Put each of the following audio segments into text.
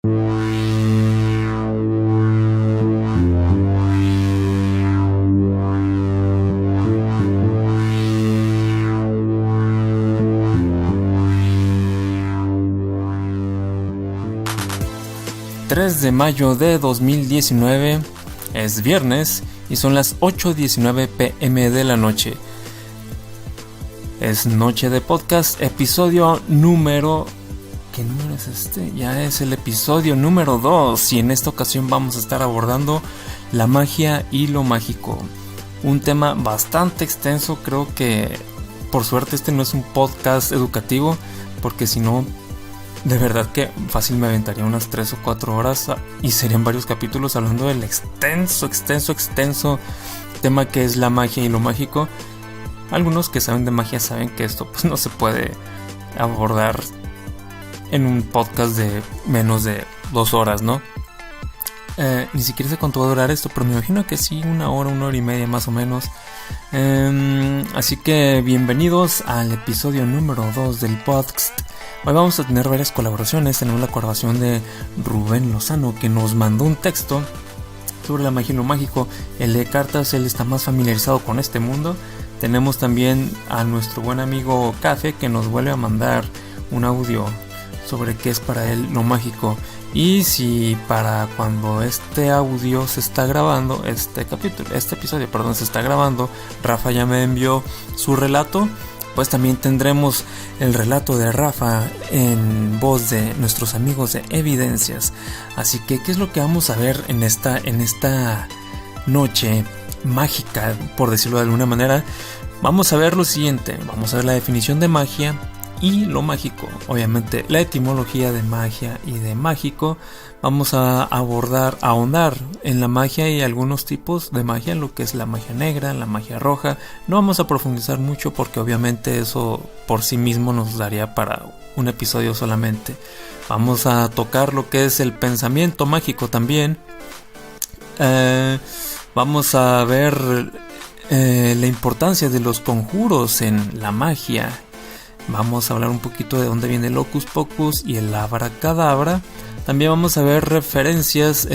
3 de mayo de 2019, es viernes y son las 8:19 p.m. de la noche. Es noche de podcast, episodio número... ¿Qué número es este? Ya es el episodio número 2 y en esta ocasión vamos a estar abordando la magia y lo mágico. Un tema bastante extenso, creo que por suerte este no es un podcast educativo, porque si no... De verdad que fácil me aventaría unas 3 o 4 horas y serían varios capítulos hablando del extenso tema que es la magia y lo mágico. Algunos que saben de magia saben que esto pues no se puede abordar en un podcast de menos de 2 horas, ¿no? Ni siquiera sé cuánto va a durar esto, pero me imagino que sí, 1 hora, 1 hora y media más o menos. Así que bienvenidos al episodio número 2 del podcast. Hoy vamos a tener varias colaboraciones. Tenemos la colaboración de Rubén Lozano, que nos mandó un texto sobre la magia y lo mágico. Él lee cartas, él está más familiarizado con este mundo. Tenemos también a nuestro buen amigo Cafe, que nos vuelve a mandar un audio sobre qué es para él lo mágico. Y si para cuando este audio se está grabando, este episodio se está grabando, Rafa ya me envió su relato, pues también tendremos el relato de Rafa en voz de nuestros amigos de Evidencias. Así que, ¿qué es lo que vamos a ver en esta noche mágica, por decirlo de alguna manera? Vamos a ver lo siguiente, vamos a ver la definición de magia y lo mágico, obviamente la etimología de magia y de mágico. Vamos a ahondar en la magia y algunos tipos de magia, lo que es la magia negra, la magia roja. No vamos a profundizar mucho porque obviamente eso por sí mismo nos daría para un episodio solamente. Vamos a tocar lo que es el pensamiento mágico también. Vamos a ver la importancia de los conjuros en la magia. Vamos a hablar un poquito de dónde viene el Hocus Pocus y el Abracadabra. También vamos a ver referencias,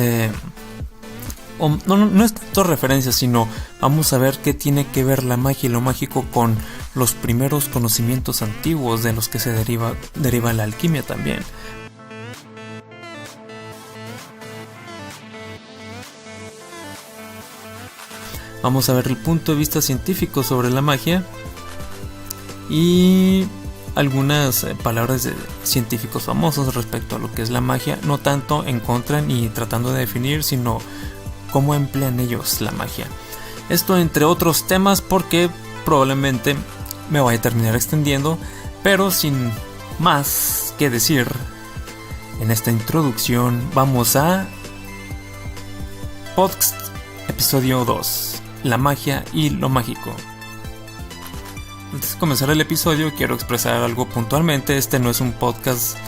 no es tanto referencias, sino vamos a ver qué tiene que ver la magia y lo mágico con los primeros conocimientos antiguos de los que se deriva la alquimia también. Vamos a ver el punto de vista científico sobre la magia y algunas palabras de científicos famosos respecto a lo que es la magia, no tanto en contra ni tratando de definir, sino cómo emplean ellos la magia. Esto entre otros temas, porque probablemente me vaya a terminar extendiendo, pero sin más que decir en esta introducción, vamos a podcast episodio 2, la magia y lo mágico. Antes de comenzar el episodio quiero expresar algo puntualmente. Este no es un podcast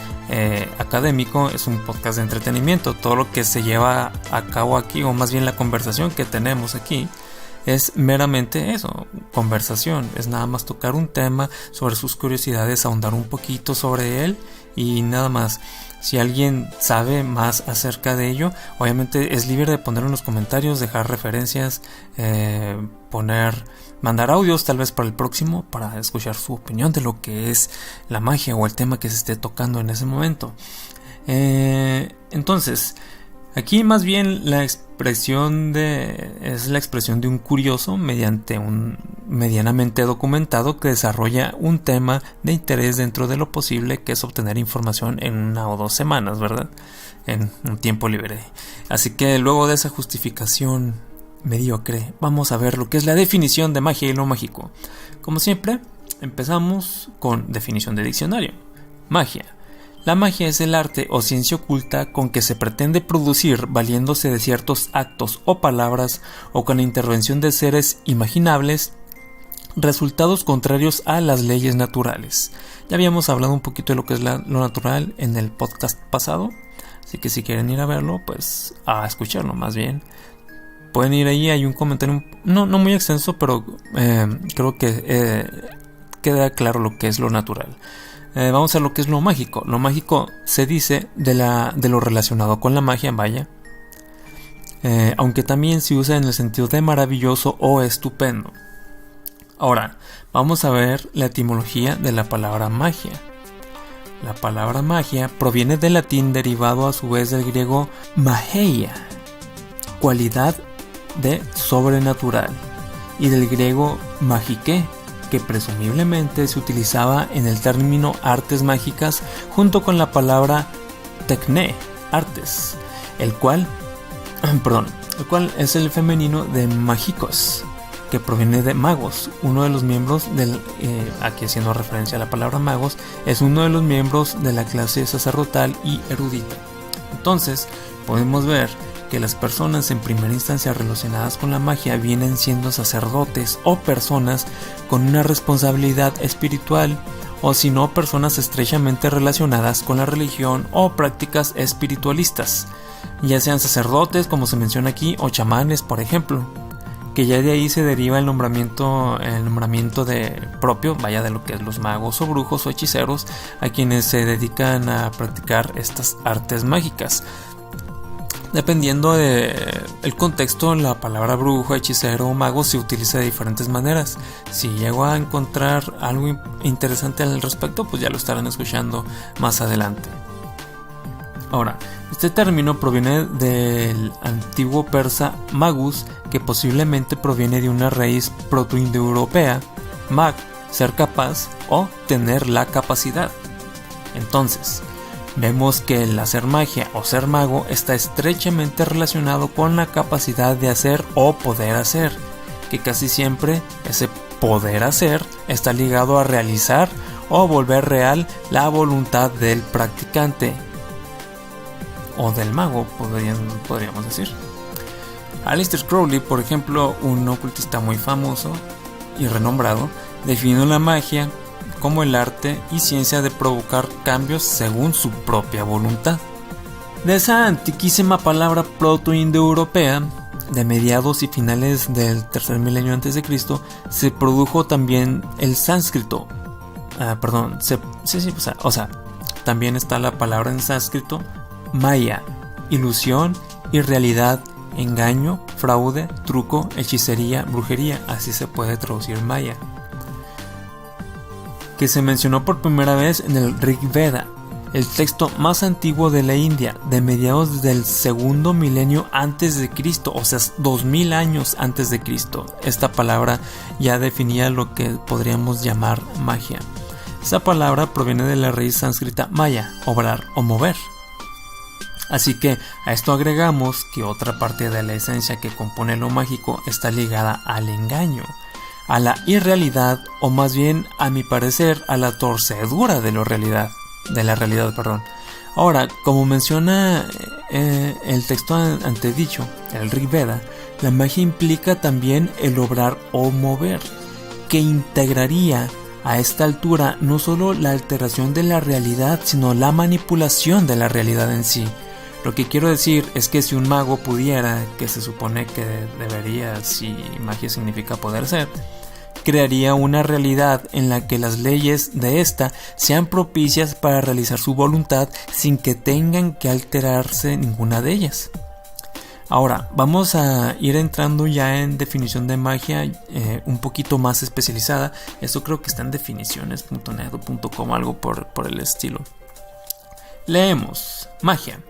académico, es un podcast de entretenimiento. Todo lo que se lleva a cabo aquí, o más bien la conversación que tenemos aquí, es meramente eso, conversación. Es nada más tocar un tema sobre sus curiosidades, ahondar un poquito sobre él y nada más. Si alguien sabe más acerca de ello, obviamente es libre de ponerlo en los comentarios, dejar referencias, mandar audios tal vez para el próximo, para escuchar su opinión de lo que es la magia o el tema que se esté tocando en ese momento. Entonces, aquí más bien la expresión es la expresión de un curioso mediante un medianamente documentado que desarrolla un tema de interés dentro de lo posible, que es obtener información en 1 o 2 semanas, ¿verdad? En un tiempo libre. Así que luego de esa justificación mediocre, vamos a ver lo que es la definición de magia y lo mágico. Como siempre, empezamos con definición de diccionario. Magia. La magia es el arte o ciencia oculta con que se pretende producir valiéndose de ciertos actos o palabras o con la intervención de seres imaginables resultados contrarios a las leyes naturales. Ya habíamos hablado un poquito de lo que es lo natural en el podcast pasado, así que si quieren ir a verlo, pues a escucharlo más bien. Pueden ir ahí, hay un comentario no muy extenso, pero creo que queda claro lo que es lo natural. Vamos a lo que es lo mágico. Lo mágico se dice de lo relacionado con la magia, vaya. Aunque también se usa en el sentido de maravilloso o estupendo. Ahora, vamos a ver la etimología de la palabra magia. La palabra magia proviene del latín derivado a su vez del griego mageia, cualidad de sobrenatural, y del griego magike, que presumiblemente se utilizaba en el término artes mágicas junto con la palabra techne, artes, el cual es el femenino de magicos, que proviene de magos. Uno de los miembros aquí haciendo referencia a la palabra magos, es uno de los miembros de la clase sacerdotal y erudita. Entonces podemos ver que las personas en primera instancia relacionadas con la magia vienen siendo sacerdotes o personas con una responsabilidad espiritual, o si no, personas estrechamente relacionadas con la religión o prácticas espiritualistas, ya sean sacerdotes como se menciona aquí o chamanes, por ejemplo, que ya de ahí se deriva el nombramiento de propio, vaya, de lo que es los magos o brujos o hechiceros, a quienes se dedican a practicar estas artes mágicas. Dependiendo del contexto, la palabra brujo, hechicero o mago se utiliza de diferentes maneras. Si llego a encontrar algo interesante al respecto, pues ya lo estarán escuchando más adelante. Ahora, este término proviene del antiguo persa magus, que posiblemente proviene de una raíz protoindoeuropea, mag, ser capaz o tener la capacidad. Entonces, vemos que el hacer magia o ser mago está estrechamente relacionado con la capacidad de hacer o poder hacer, que casi siempre ese poder hacer está ligado a realizar o volver real la voluntad del practicante o del mago, podríamos decir. Aleister Crowley, por ejemplo, un ocultista muy famoso y renombrado, definió la magia como el arte y ciencia de provocar cambios según su propia voluntad. De esa antiquísima palabra protoindoeuropea, de mediados y finales del tercer milenio a.C., se produjo también el sánscrito. También está la palabra en sánscrito maya, ilusión, irrealidad, engaño, fraude, truco, hechicería, brujería, así se puede traducir maya, que se mencionó por primera vez en el Rig Veda, el texto más antiguo de la India, de mediados del segundo milenio antes de Cristo, o sea, 2000 años antes de Cristo. Esta palabra ya definía lo que podríamos llamar magia. Esa palabra proviene de la raíz sánscrita maya, obrar o mover. Así que a esto agregamos que otra parte de la esencia que compone lo mágico está ligada al engaño, a la irrealidad, o más bien, a mi parecer, a la torcedura de la realidad. Ahora, como menciona el texto antedicho, el Rig Veda, la magia implica también el obrar o mover, que integraría a esta altura no solo la alteración de la realidad, sino la manipulación de la realidad en sí. Lo que quiero decir es que si un mago pudiera, que se supone que debería, si magia significa poder ser, crearía una realidad en la que las leyes de esta sean propicias para realizar su voluntad sin que tengan que alterarse ninguna de ellas. Ahora, vamos a ir entrando ya en definición de magia un poquito más especializada. Esto creo que está en definiciones.net o .com, algo por el estilo. Leemos: magia.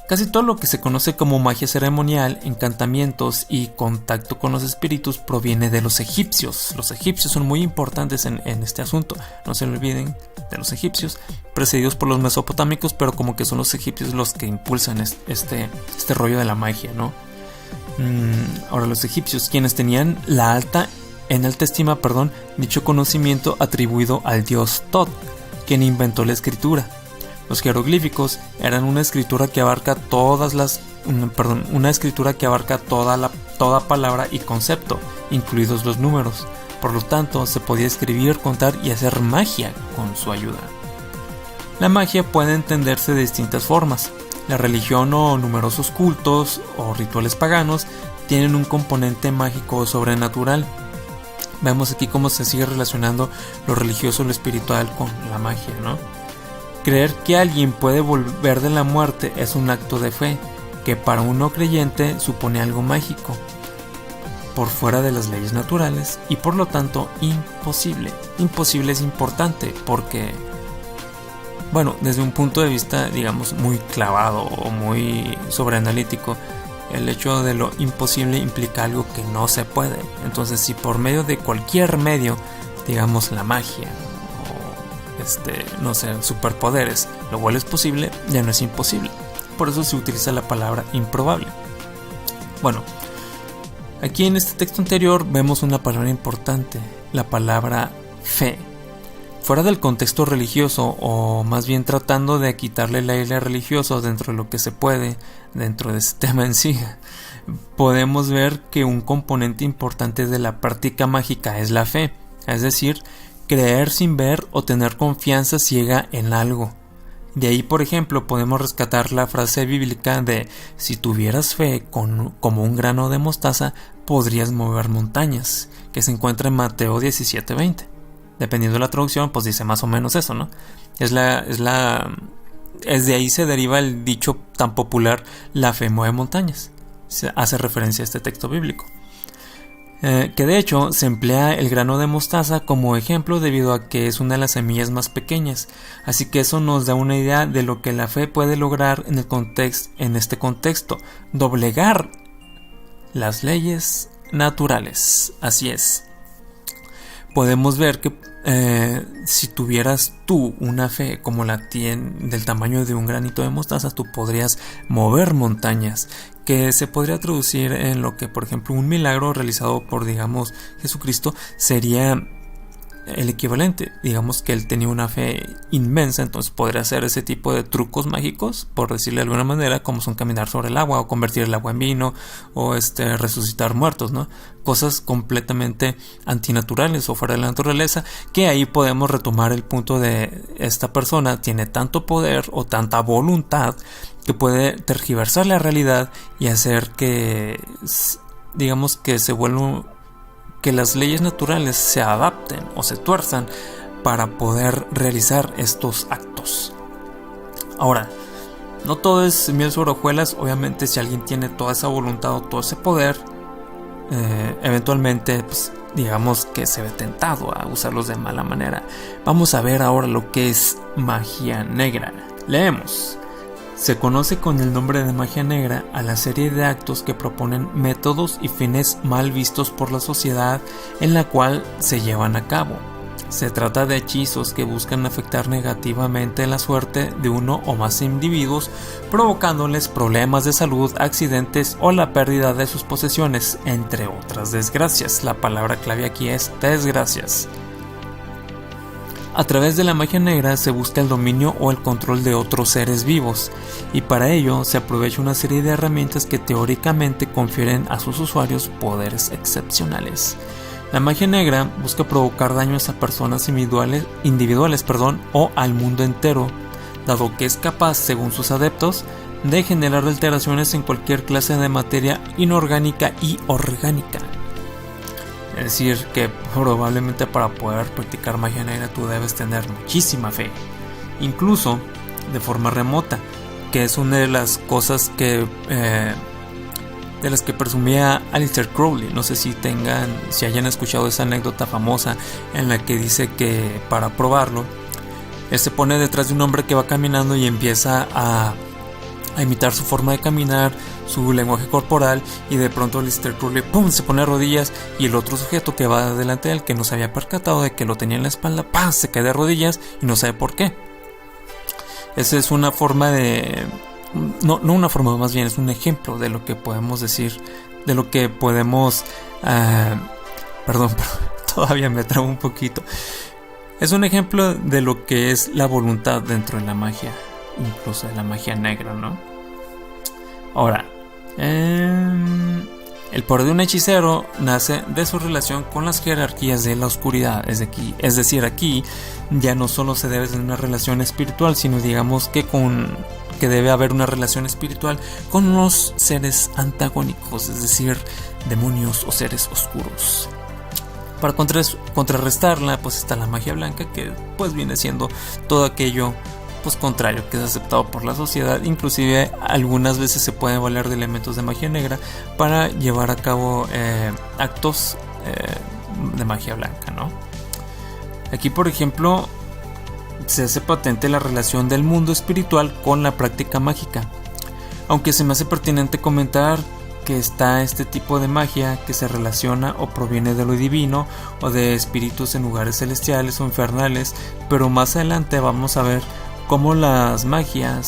Casi todo lo que se conoce como magia ceremonial, encantamientos y contacto con los espíritus proviene de los egipcios. Los egipcios son muy importantes en este asunto. No se olviden de los egipcios, precedidos por los mesopotámicos, pero como que son los egipcios los que impulsan este rollo de la magia, ¿no? Ahora, los egipcios, quienes tenían en alta estima, dicho conocimiento atribuido al dios Thoth, quien inventó la escritura. Los jeroglíficos eran una escritura que abarca toda palabra y concepto, incluidos los números. Por lo tanto, se podía escribir, contar y hacer magia con su ayuda. La magia puede entenderse de distintas formas. La religión o numerosos cultos o rituales paganos tienen un componente mágico o sobrenatural. vemos aquí cómo se sigue relacionando lo religioso, lo espiritual con la magia, ¿no? Creer que alguien puede volver de la muerte es un acto de fe, que para un no creyente supone algo mágico, por fuera de las leyes naturales y por lo tanto imposible. Imposible es importante porque, bueno, desde un punto de vista, digamos, muy clavado o muy sobreanalítico, el hecho de lo imposible implica algo que no se puede. Entonces, si por medio de cualquier medio, digamos la magia o no sé, superpoderes, lo vuelves posible, ya no es imposible. Por eso se utiliza la palabra improbable. Bueno, aquí en este texto anterior vemos una palabra importante, la palabra fe. Fuera del contexto religioso, o más bien tratando de quitarle el aire religioso dentro de lo que se puede, dentro de este tema en sí, podemos ver que un componente importante de la práctica mágica es la fe, es decir, creer sin ver o tener confianza ciega en algo. De ahí, por ejemplo, podemos rescatar la frase bíblica de: si tuvieras fe como un grano de mostaza, podrías mover montañas, que se encuentra en Mateo 17:20. Dependiendo de la traducción, pues dice más o menos eso, ¿no? Es de ahí se deriva el dicho tan popular: la fe mueve montañas. Se hace referencia a este texto bíblico. Que de hecho se emplea el grano de mostaza como ejemplo debido a que es una de las semillas más pequeñas. Así que eso nos da una idea de lo que la fe puede lograr en este contexto: doblegar las leyes naturales. Así es. Podemos ver que si tuvieras tú una fe como la del tamaño de un granito de mostaza, tú podrías mover montañas, que se podría traducir en lo que, por ejemplo, un milagro realizado por, digamos, Jesucristo sería el equivalente. Digamos que él tenía una fe inmensa, entonces podría hacer ese tipo de trucos mágicos, por decirle de alguna manera, como son caminar sobre el agua, o convertir el agua en vino, o resucitar muertos, ¿no? Cosas completamente antinaturales o fuera de la naturaleza, que ahí podemos retomar el punto de: esta persona tiene tanto poder o tanta voluntad que puede tergiversar la realidad y hacer que, digamos, que se vuelva, que las leyes naturales se adapten o se tuerzan para poder realizar estos actos. Ahora, no todo es miel sobre hojuelas. Obviamente, si alguien tiene toda esa voluntad o todo ese poder, eventualmente, pues, digamos que se ve tentado a usarlos de mala manera. Vamos a ver ahora lo que es magia negra. Leemos. Se conoce con el nombre de magia negra a la serie de actos que proponen métodos y fines mal vistos por la sociedad en la cual se llevan a cabo. Se trata de hechizos que buscan afectar negativamente la suerte de uno o más individuos, provocándoles problemas de salud, accidentes o la pérdida de sus posesiones, entre otras desgracias. La palabra clave aquí es desgracias. A través de la magia negra se busca el dominio o el control de otros seres vivos, y para ello se aprovecha una serie de herramientas que teóricamente confieren a sus usuarios poderes excepcionales. La magia negra busca provocar daños a personas individuales, o al mundo entero, dado que es capaz, según sus adeptos, de generar alteraciones en cualquier clase de materia inorgánica y orgánica. Es decir, que probablemente para poder practicar magia negra tú debes tener muchísima fe, incluso de forma remota, que es una de las cosas de las que presumía Aleister Crowley. No sé si hayan escuchado esa anécdota famosa en la que dice que para probarlo, él se pone detrás de un hombre que va caminando y empieza a imitar su forma de caminar, su lenguaje corporal, y de pronto Aleister Crowley ¡pum!, se pone de rodillas, y el otro sujeto que va delante de él, que no se había percatado de que lo tenía en la espalda, ¡pam!, se cae de rodillas y no sabe por qué. Esa es una forma de... No una forma, más bien es un ejemplo de lo que podemos decir, de lo que podemos... Perdón, pero todavía me trabo un poquito. Es un ejemplo de lo que es la voluntad dentro de la magia, incluso de la magia negra, ¿no? Ahora, el poder de un hechicero nace de su relación con las jerarquías de la oscuridad. Es decir, aquí ya no solo se debe tener una relación espiritual, sino digamos que debe haber una relación espiritual con unos seres antagónicos, es decir, demonios o seres oscuros. Para contrarrestarla, pues está la magia blanca, que pues viene siendo todo aquello pues contrario, que es aceptado por la sociedad. Inclusive algunas veces se puede valer de elementos de magia negra para llevar a cabo actos de magia blanca, ¿no? Aquí, por ejemplo, se hace patente la relación del mundo espiritual con la práctica mágica, aunque se me hace pertinente comentar que está este tipo de magia que se relaciona o proviene de lo divino o de espíritus en lugares celestiales o infernales, pero más adelante vamos a ver cómo la magia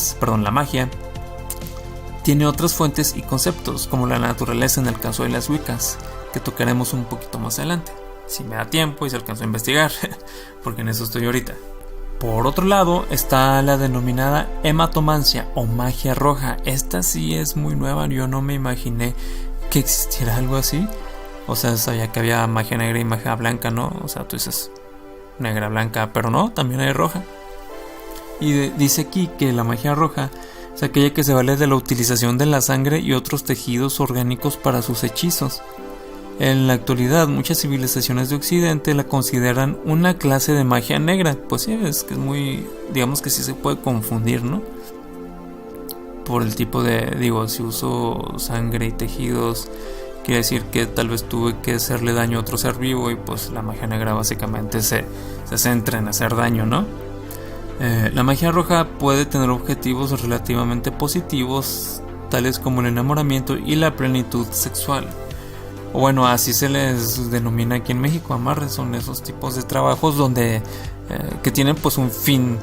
tiene otras fuentes y conceptos, como la naturaleza en el caso de las Wiccas, que tocaremos un poquito más adelante, si me da tiempo y se alcanzo a investigar, porque en eso estoy ahorita. Por otro lado está la denominada hematomancia o magia roja. Esta sí es muy nueva, yo no me imaginé que existiera algo así. O sea, sabía que había magia negra y magia blanca, ¿no? O sea, tú dices negra, blanca, pero no, también hay roja. Y dice aquí que la magia roja es aquella que se vale de la utilización de la sangre y otros tejidos orgánicos para sus hechizos. En la actualidad, muchas civilizaciones de Occidente la consideran una clase de magia negra. Pues sí, es que es muy, digamos que sí se puede confundir, ¿no? Por el tipo de, si uso sangre y tejidos, quiere decir que tal vez tuve que hacerle daño a otro ser vivo, y pues la magia negra básicamente se centra en hacer daño, ¿no? La magia roja puede tener objetivos relativamente positivos, tales como el enamoramiento y la plenitud sexual. O bueno, así se les denomina aquí en México, amarres. Son esos tipos de trabajos donde que tienen pues un fin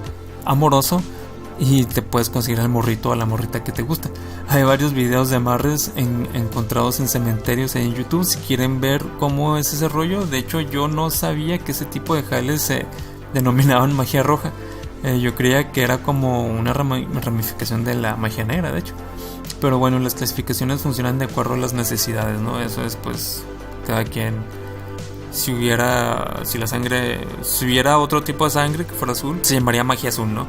amoroso y te puedes conseguir al morrito o a la morrita que te gusta. Hay varios videos de amarres encontrados en cementerios en YouTube, si quieren ver cómo es ese rollo. De hecho, yo no sabía que ese tipo de jales se denominaban magia roja. Yo creía que era como una ramificación de la magia negra, de hecho. Pero bueno, las clasificaciones funcionan de acuerdo a las necesidades, ¿no? Eso es pues cada quien. Si hubiera otro tipo de sangre que fuera azul, se llamaría magia azul, ¿no?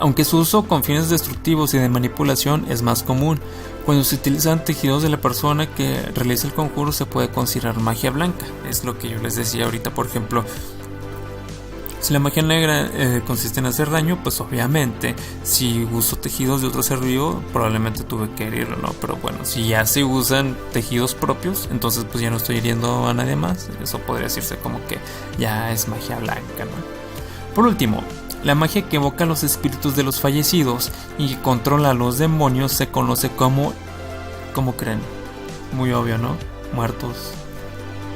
Aunque su uso con fines destructivos y de manipulación es más común, cuando se utilizan tejidos de la persona que realiza el conjuro se puede considerar magia blanca. Es lo que yo les decía ahorita, por ejemplo. Si la magia negra consiste en hacer daño, pues obviamente si uso tejidos de otro ser vivo probablemente tuve que herirlo, ¿no? Pero bueno, si ya se usan tejidos propios, entonces pues ya no estoy hiriendo a nadie más. Eso podría decirse como que ya es magia blanca, ¿no? Por último, la magia que evoca a los espíritus de los fallecidos y que controla a los demonios se conoce como... ¿Cómo creen? Muy obvio, ¿no? Muertos,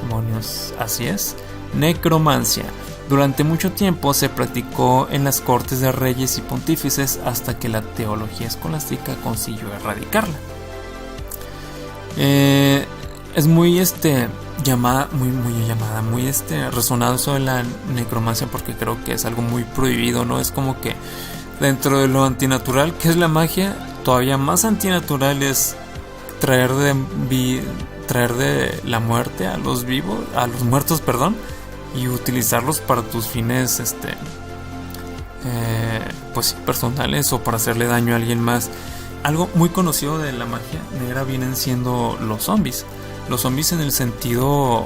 demonios, así es. Necromancia. Durante mucho tiempo se practicó en las cortes de reyes y pontífices hasta que la teología escolástica consiguió erradicarla. Es muy resonado eso de la necromancia, porque creo que es algo muy prohibido, ¿no? Es como que dentro de lo antinatural que es la magia, todavía más antinatural es traer de la muerte a los muertos, y utilizarlos para tus fines pues personales o para hacerle daño a alguien más. Algo muy conocido de la magia negra vienen siendo los zombies. Los zombies en el sentido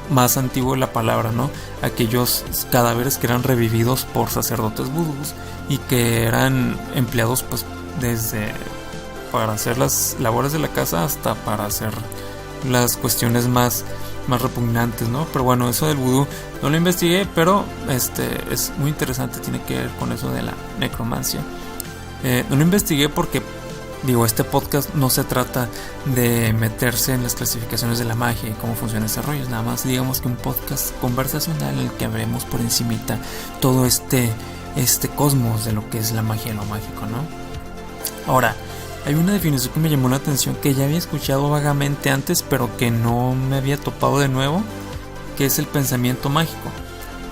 más antiguo de la palabra, ¿no? Aquellos cadáveres que eran revividos por sacerdotes vudús y que eran empleados pues desde para hacer las labores de la casa hasta para hacer las cuestiones más repugnantes, ¿no? Pero bueno, eso del vudú no lo investigué, pero es muy interesante, tiene que ver con eso de la necromancia. No lo investigué porque este podcast no se trata de meterse en las clasificaciones de la magia y cómo funciona ese rollo. Es nada más, digamos, que un podcast conversacional en el que veremos por encimita todo este cosmos de lo que es la magia y lo mágico, ¿no? Ahora, hay una definición que me llamó la atención, que ya había escuchado vagamente antes, pero que no me había topado de nuevo, que es el pensamiento mágico.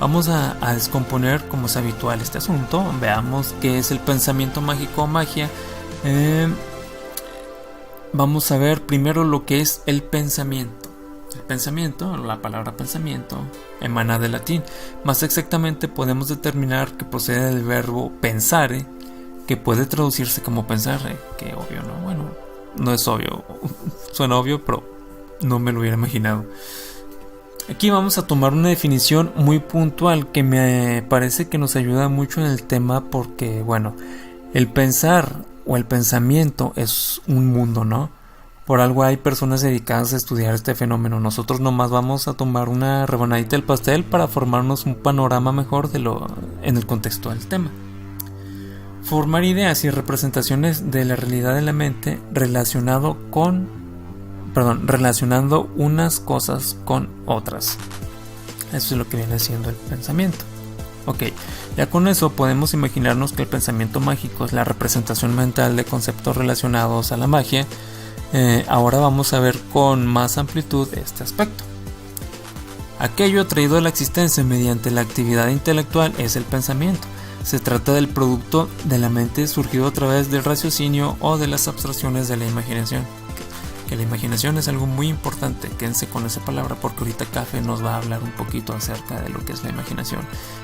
Vamos a descomponer, como es habitual, este asunto. Veamos qué es el pensamiento mágico o magia. Vamos a ver primero lo que es el pensamiento. El pensamiento, la palabra pensamiento, emana del latín. Más exactamente podemos determinar que procede del verbo pensare, que puede traducirse como pensar, que obvio, ¿no? Bueno, no es obvio, suena obvio, pero no me lo hubiera imaginado. Aquí vamos a tomar una definición muy puntual que me parece que nos ayuda mucho en el tema porque, bueno, el pensar o el pensamiento es un mundo, ¿no? Por algo hay personas dedicadas a estudiar este fenómeno. Nosotros nomás vamos a tomar una rebanadita del pastel para formarnos un panorama mejor en el contexto del tema. Formar ideas y representaciones de la realidad de la mente relacionando unas cosas con otras. Eso es lo que viene siendo el pensamiento. Ok, ya con eso podemos imaginarnos que el pensamiento mágico es la representación mental de conceptos relacionados a la magia. Ahora vamos a ver con más amplitud este aspecto. Aquello traído a la existencia mediante la actividad intelectual es el pensamiento. Se trata del producto de la mente surgido a través del raciocinio o de las abstracciones de la imaginación. Que la imaginación es algo muy importante, quédense con esa palabra porque ahorita Café nos va a hablar un poquito acerca de lo que es la imaginación.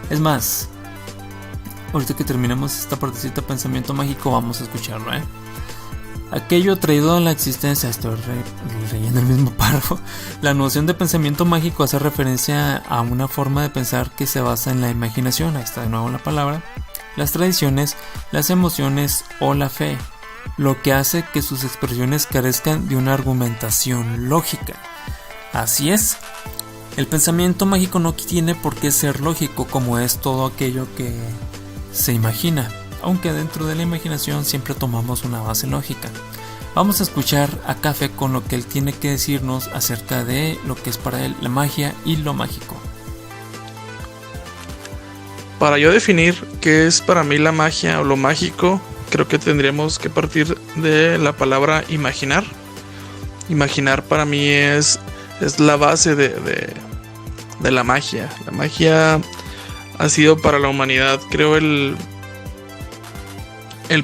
Es más, ahorita que terminemos esta partecita de pensamiento mágico vamos a escucharlo, Aquello traído a la existencia, estoy leyendo el mismo párrafo. La noción de pensamiento mágico hace referencia a una forma de pensar que se basa en la imaginación, ahí está de nuevo la palabra, las tradiciones, las emociones o la fe, lo que hace que sus expresiones carezcan de una argumentación lógica. Así es, el pensamiento mágico no tiene por qué ser lógico como es todo aquello que se imagina, aunque dentro de la imaginación siempre tomamos una base lógica. Vamos a escuchar a Café con lo que él tiene que decirnos acerca de lo que es para él la magia y lo mágico. Para yo definir qué es para mí la magia o lo mágico, creo que tendríamos que partir de la palabra imaginar. Imaginar para mí es la base de la magia. La magia ha sido para la humanidad, creo, el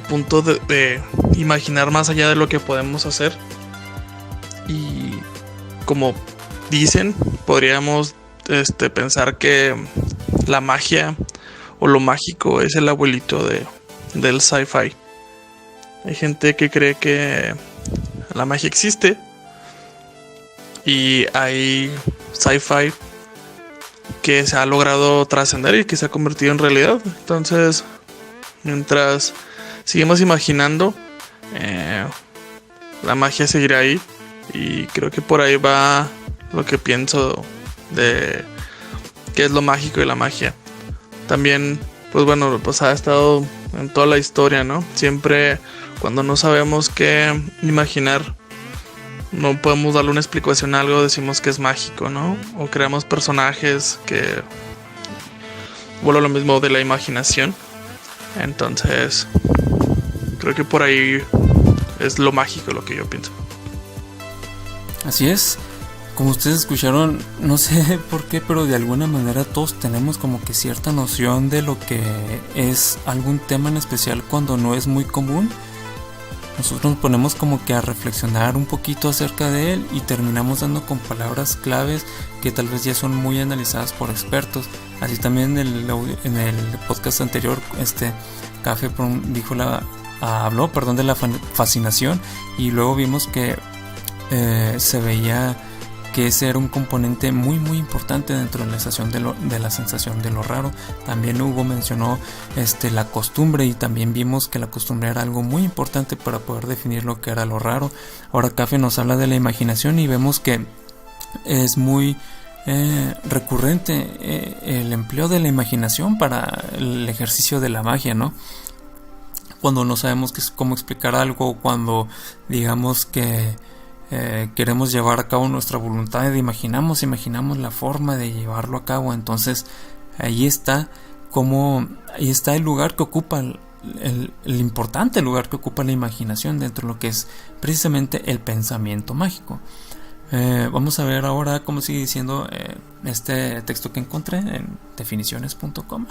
punto de imaginar más allá de lo que podemos hacer. Y como dicen, podríamos pensar que la magia o lo mágico es el abuelito del sci-fi. Hay gente que cree que la magia existe y hay sci-fi que se ha logrado trascender y que se ha convertido en realidad. Entonces, mientras seguimos imaginando, la magia seguirá ahí, y creo que por ahí va lo que pienso de qué es lo mágico y la magia. También, pues bueno, pues ha estado en toda la historia, ¿no? Siempre cuando no sabemos qué imaginar, no podemos darle una explicación a algo, decimos que es mágico, ¿no? O creamos personajes que vuelvo a lo mismo de la imaginación. Entonces, creo que por ahí es lo mágico lo que yo pienso. Así es, como ustedes escucharon, no sé por qué, pero de alguna manera todos tenemos como que cierta noción de lo que es algún tema en especial cuando no es muy común. Nosotros nos ponemos como que a reflexionar un poquito acerca de él y terminamos dando con palabras claves que tal vez ya son muy analizadas por expertos. Así también en el podcast anterior, Café habló de la fascinación, y luego vimos que se veía que ese era un componente muy muy importante dentro de la sensación de lo raro. También Hugo mencionó la costumbre, y también vimos que la costumbre era algo muy importante para poder definir lo que era lo raro. Ahora Café nos habla de la imaginación y vemos que es muy recurrente el empleo de la imaginación para el ejercicio de la magia, ¿no? Cuando no sabemos cómo explicar algo, cuando digamos que queremos llevar a cabo nuestra voluntad, imaginamos la forma de llevarlo a cabo. Entonces ahí está el lugar que ocupa el importante lugar que ocupa la imaginación dentro de lo que es precisamente el pensamiento mágico. Vamos a ver ahora cómo sigue diciendo este texto que encontré en definiciones.com.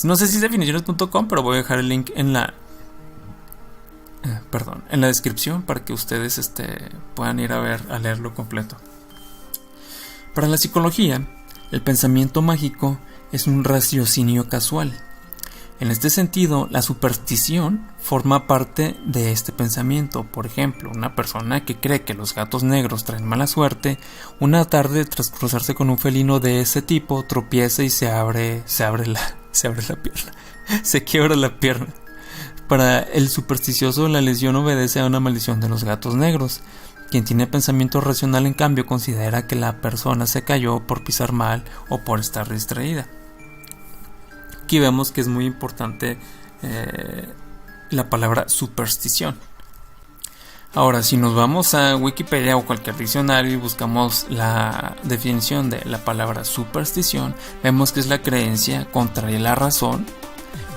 No sé si es definiciones.com, pero voy a dejar el link en la descripción para que ustedes puedan ir a leerlo completo. Para la psicología, el pensamiento mágico es un raciocinio casual. En este sentido, la superstición forma parte de este pensamiento. Por ejemplo, una persona que cree que los gatos negros traen mala suerte, una tarde tras cruzarse con un felino de ese tipo, tropieza y se abre la pierna, se quiebra la pierna. Para el supersticioso, la lesión obedece a una maldición de los gatos negros. Quien tiene pensamiento racional, en cambio, considera que la persona se cayó por pisar mal o por estar distraída. Aquí vemos que es muy importante la palabra superstición. Ahora, si nos vamos a Wikipedia o cualquier diccionario y buscamos la definición de la palabra superstición, vemos que es la creencia contraria a la razón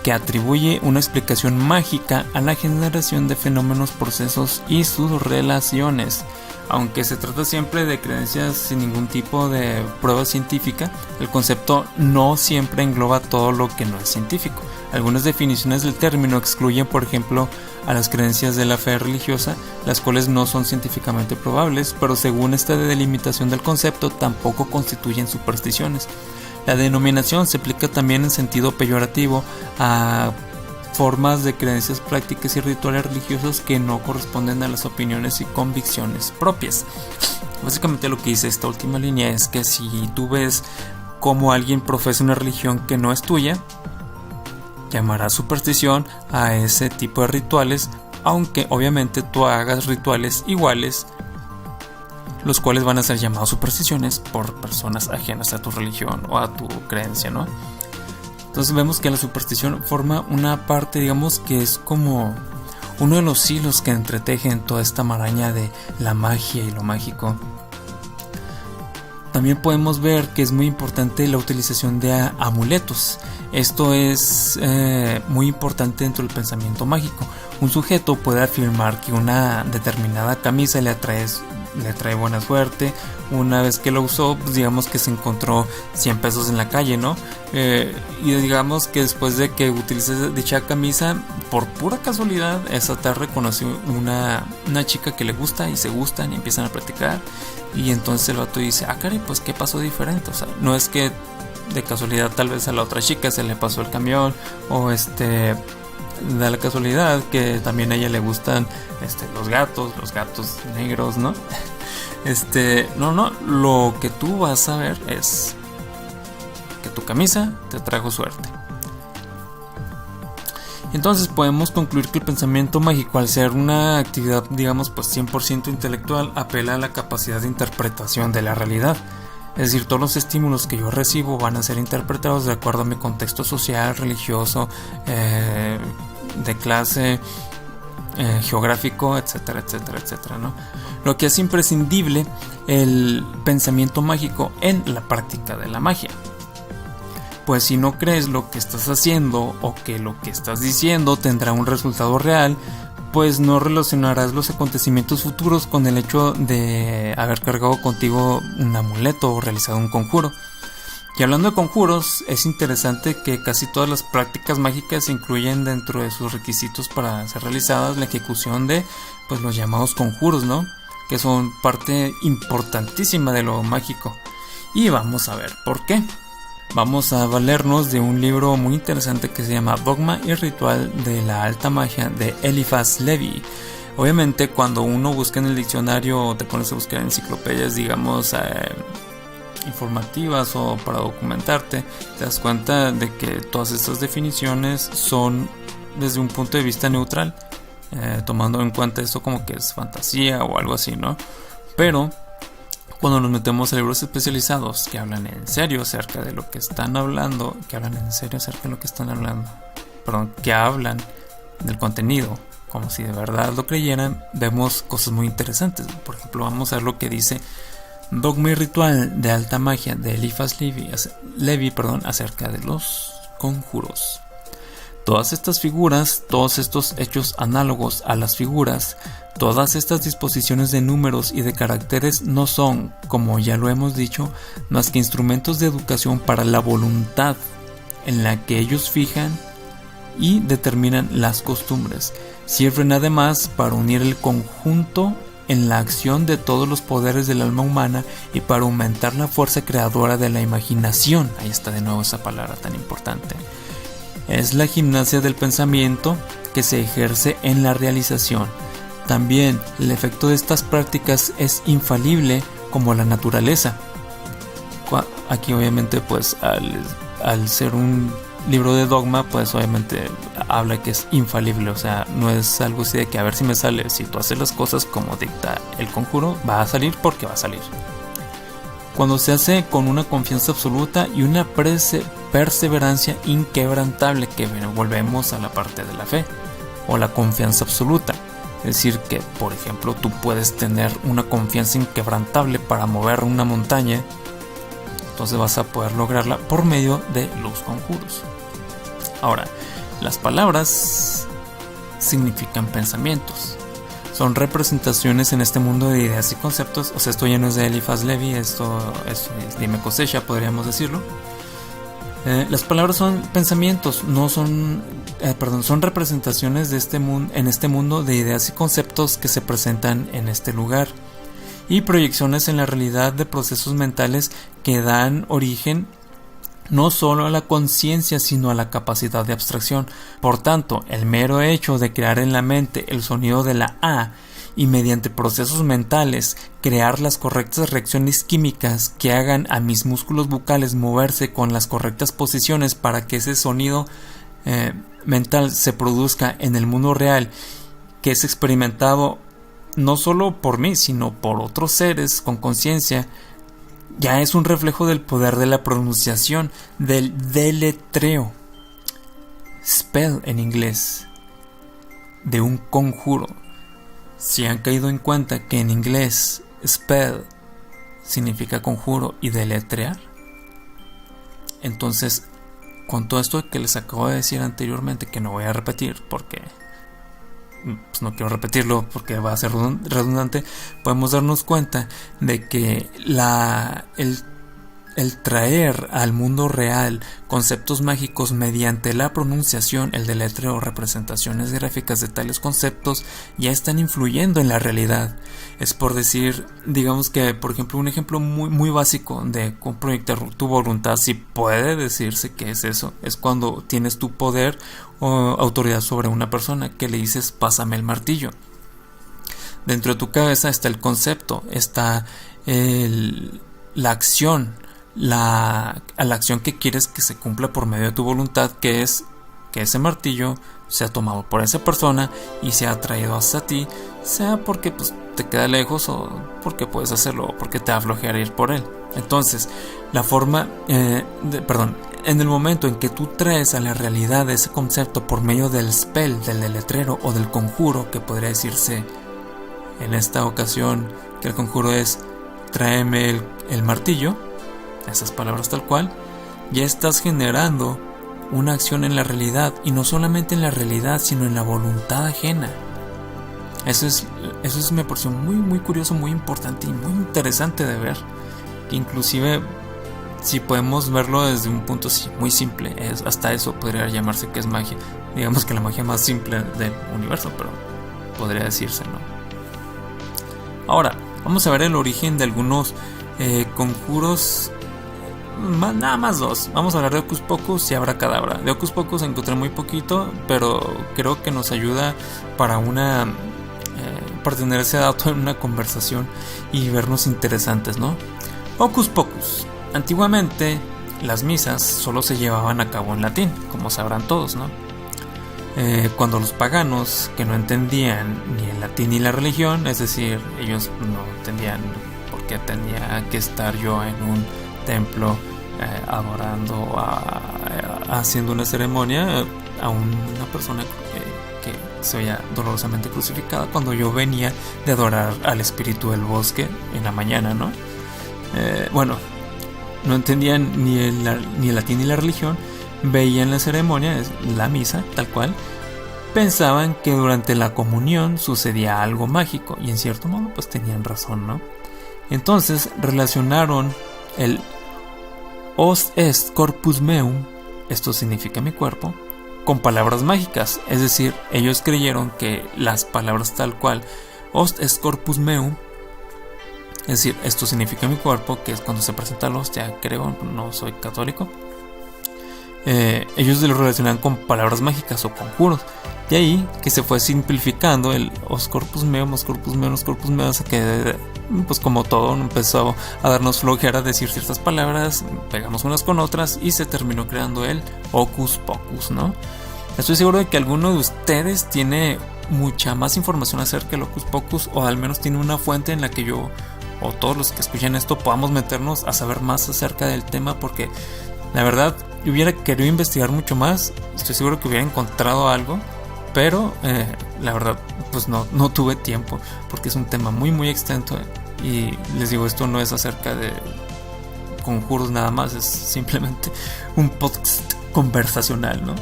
que atribuye una explicación mágica a la generación de fenómenos, procesos y sus relaciones. Aunque se trata siempre de creencias sin ningún tipo de prueba científica, el concepto no siempre engloba todo lo que no es científico. Algunas definiciones del término excluyen, por ejemplo, a las creencias de la fe religiosa, las cuales no son científicamente probables, pero según esta delimitación del concepto tampoco constituyen supersticiones. La denominación se aplica también en sentido peyorativo a formas de creencias prácticas y rituales religiosos que no corresponden a las opiniones y convicciones propias. Básicamente lo que dice esta última línea es que si tú ves cómo alguien profesa una religión que no es tuya, llamarás superstición a ese tipo de rituales, aunque obviamente tú hagas rituales iguales, los cuales van a ser llamados supersticiones por personas ajenas a tu religión o a tu creencia, ¿no? Entonces vemos que la superstición forma una parte, digamos, que es como uno de los hilos que entretejen toda esta maraña de la magia y lo mágico. También podemos ver que es muy importante la utilización de amuletos. Esto es muy importante dentro del pensamiento mágico. Un sujeto puede afirmar que una determinada camisa le trae buena suerte. Una vez que lo usó, pues digamos que se encontró 100 pesos en la calle, ¿no? Y digamos que después de que utilice dicha camisa, por pura casualidad, esa tarde conoció una chica que le gusta y se gustan y empiezan a platicar. Y entonces el vato dice, caray, pues ¿qué pasó diferente? O sea, no es que de casualidad tal vez a la otra chica se le pasó el camión, o da la casualidad que también a ella le gustan los gatos negros, ¿no? No, lo que tú vas a ver es que tu camisa te trajo suerte. Entonces podemos concluir que el pensamiento mágico, al ser una actividad, digamos, pues 100% intelectual, apela a la capacidad de interpretación de la realidad. Es decir, todos los estímulos que yo recibo van a ser interpretados de acuerdo a mi contexto social, religioso, de clase, geográfico, etcétera, etcétera, etcétera, ¿no? Lo que es imprescindible el pensamiento mágico en la práctica de la magia. Pues si no crees lo que estás haciendo o que lo que estás diciendo tendrá un resultado real, pues no relacionarás los acontecimientos futuros con el hecho de haber cargado contigo un amuleto o realizado un conjuro. Y hablando de conjuros, es interesante que casi todas las prácticas mágicas incluyen dentro de sus requisitos para ser realizadas la ejecución de pues los llamados conjuros, ¿no? Que son parte importantísima de lo mágico. Y vamos a ver por qué. Vamos a valernos de un libro muy interesante que se llama Dogma y Ritual de la Alta Magia de Eliphas Levi. Obviamente cuando uno busca en el diccionario o te pones a buscar en enciclopedias, digamos, informativas o para documentarte, te das cuenta de que todas estas definiciones son desde un punto de vista neutral, tomando en cuenta esto como que es fantasía o algo así, ¿no? Pero cuando nos metemos a libros especializados que hablan en serio acerca de lo que están hablando, que hablan del contenido, como si de verdad lo creyeran, vemos cosas muy interesantes. Por ejemplo, vamos a ver lo que dice Dogma y Ritual de Alta Magia de Eliphas Levi acerca de los conjuros. Todas estas figuras, todos estos hechos análogos a las figuras, todas estas disposiciones de números y de caracteres no son, como ya lo hemos dicho, más que instrumentos de educación para la voluntad, en la que ellos fijan y determinan las costumbres. Sirven además para unir el conjunto en la acción de todos los poderes del alma humana y para aumentar la fuerza creadora de la imaginación. Ahí está de nuevo esa palabra tan importante. es la gimnasia del pensamiento que se ejerce en la realización. También el efecto de estas prácticas es infalible como la naturaleza. Aquí obviamente pues al ser un libro de dogma, pues obviamente habla que es infalible, o sea, no es algo así de que a ver si me sale, si tú haces las cosas como dicta el conjuro, va a salir porque va a salir. Cuando se hace con una confianza absoluta y una perseverancia inquebrantable, que volvemos a la parte de la fe o la confianza absoluta. Es decir que, por ejemplo, tú puedes tener una confianza inquebrantable para mover una montaña, entonces vas a poder lograrla por medio de los conjuros. Ahora, las palabras significan pensamientos. Son representaciones en este mundo de ideas y conceptos. O sea, esto ya no es de Eliphas Levi, esto es Dime Cosecha, podríamos decirlo. Las palabras son pensamientos, no son, son representaciones de en este mundo de ideas y conceptos que se presentan en este lugar, y proyecciones en la realidad de procesos mentales que dan origen no solo a la conciencia, sino a la capacidad de abstracción. Por tanto, el mero hecho de crear en la mente el sonido de la A y mediante procesos mentales crear las correctas reacciones químicas que hagan a mis músculos bucales moverse con las correctas posiciones para que ese sonido mental se produzca en el mundo real, que es experimentado no solo por mí, sino por otros seres con conciencia, ya es un reflejo del poder de la pronunciación, del deletreo, spell en inglés, de un conjuro. Si han caído en cuenta que en inglés spell significa conjuro y deletrear, entonces con todo esto que les acabo de decir anteriormente, que no voy a repetir porque pues no quiero repetirlo porque va a ser redundante, podemos darnos cuenta de que el traer al mundo real conceptos mágicos mediante la pronunciación, el deletreo, representaciones gráficas de tales conceptos ya están influyendo en la realidad. Es por decir, digamos que por ejemplo un ejemplo muy básico de cómo proyectar tu voluntad, si puede decirse que es eso, es cuando tienes tu poder o autoridad sobre una persona, que le dices pásame el martillo. Dentro de tu cabeza está el concepto, está la acción, la acción que quieres que se cumpla por medio de tu voluntad, que es que ese martillo sea tomado por esa persona y sea traído hacia ti, sea porque pues, te queda lejos o porque puedes hacerlo o porque te va a flojear ir por él. Entonces, la forma, en el momento en que tú traes a la realidad ese concepto por medio del spell, del deletrero o del conjuro, que podría decirse en esta ocasión que el conjuro es tráeme el martillo, esas palabras tal cual, ya estás generando una acción en la realidad, y no solamente en la realidad, sino en la voluntad ajena. Eso me pareció muy curioso, muy importante y muy interesante de ver, que inclusive si podemos verlo desde un punto muy simple, hasta eso podría llamarse que es magia, digamos que la magia más simple del universo, pero podría decirse, ¿no? Ahora, vamos a ver el origen de algunos conjuros. Nada más dos. Vamos a hablar de Hocus Pocus y Abracadabra. De Hocus Pocus encontré muy poquito, pero creo que nos ayuda para tener ese dato en una conversación y vernos interesantes, ¿no? Hocus Pocus. Antiguamente las misas solo se llevaban a cabo en latín, como sabrán todos, ¿no? Cuando los paganos, que no entendían ni el latín ni la religión, es decir, ellos no entendían por qué tenía que estar yo en un templo adorando, haciendo una ceremonia a una persona que se veía dolorosamente crucificada, cuando yo venía de adorar al espíritu del bosque en la mañana, ¿no? No entendían ni el latín ni la religión, veían la ceremonia, la misa, tal cual, pensaban que durante la comunión sucedía algo mágico, y en cierto modo pues tenían razón, ¿no? Entonces relacionaron el os est corpus meum, esto significa mi cuerpo, con palabras mágicas. Es decir, ellos creyeron que las palabras tal cual, os est corpus meum, es decir, esto significa mi cuerpo, que es cuando se presenta la hostia, creo, no soy católico, ellos lo relacionaban con palabras mágicas o conjuros. De ahí que se fue simplificando el os corpus meum, hasta que, pues como todo, empezó a darnos flojera decir ciertas palabras, pegamos unas con otras y se terminó creando el hocus pocus, ¿no? Estoy seguro de que alguno de ustedes tiene mucha más información acerca del hocus pocus, o al menos tiene una fuente en la que yo o todos los que escuchan esto podamos meternos a saber más acerca del tema, porque la verdad yo hubiera querido investigar mucho más. Estoy seguro que hubiera encontrado algo, pero la verdad pues no tuve tiempo, porque es un tema muy extenso, y les digo, esto no es acerca de conjuros nada más, es simplemente un podcast conversacional, ¿no?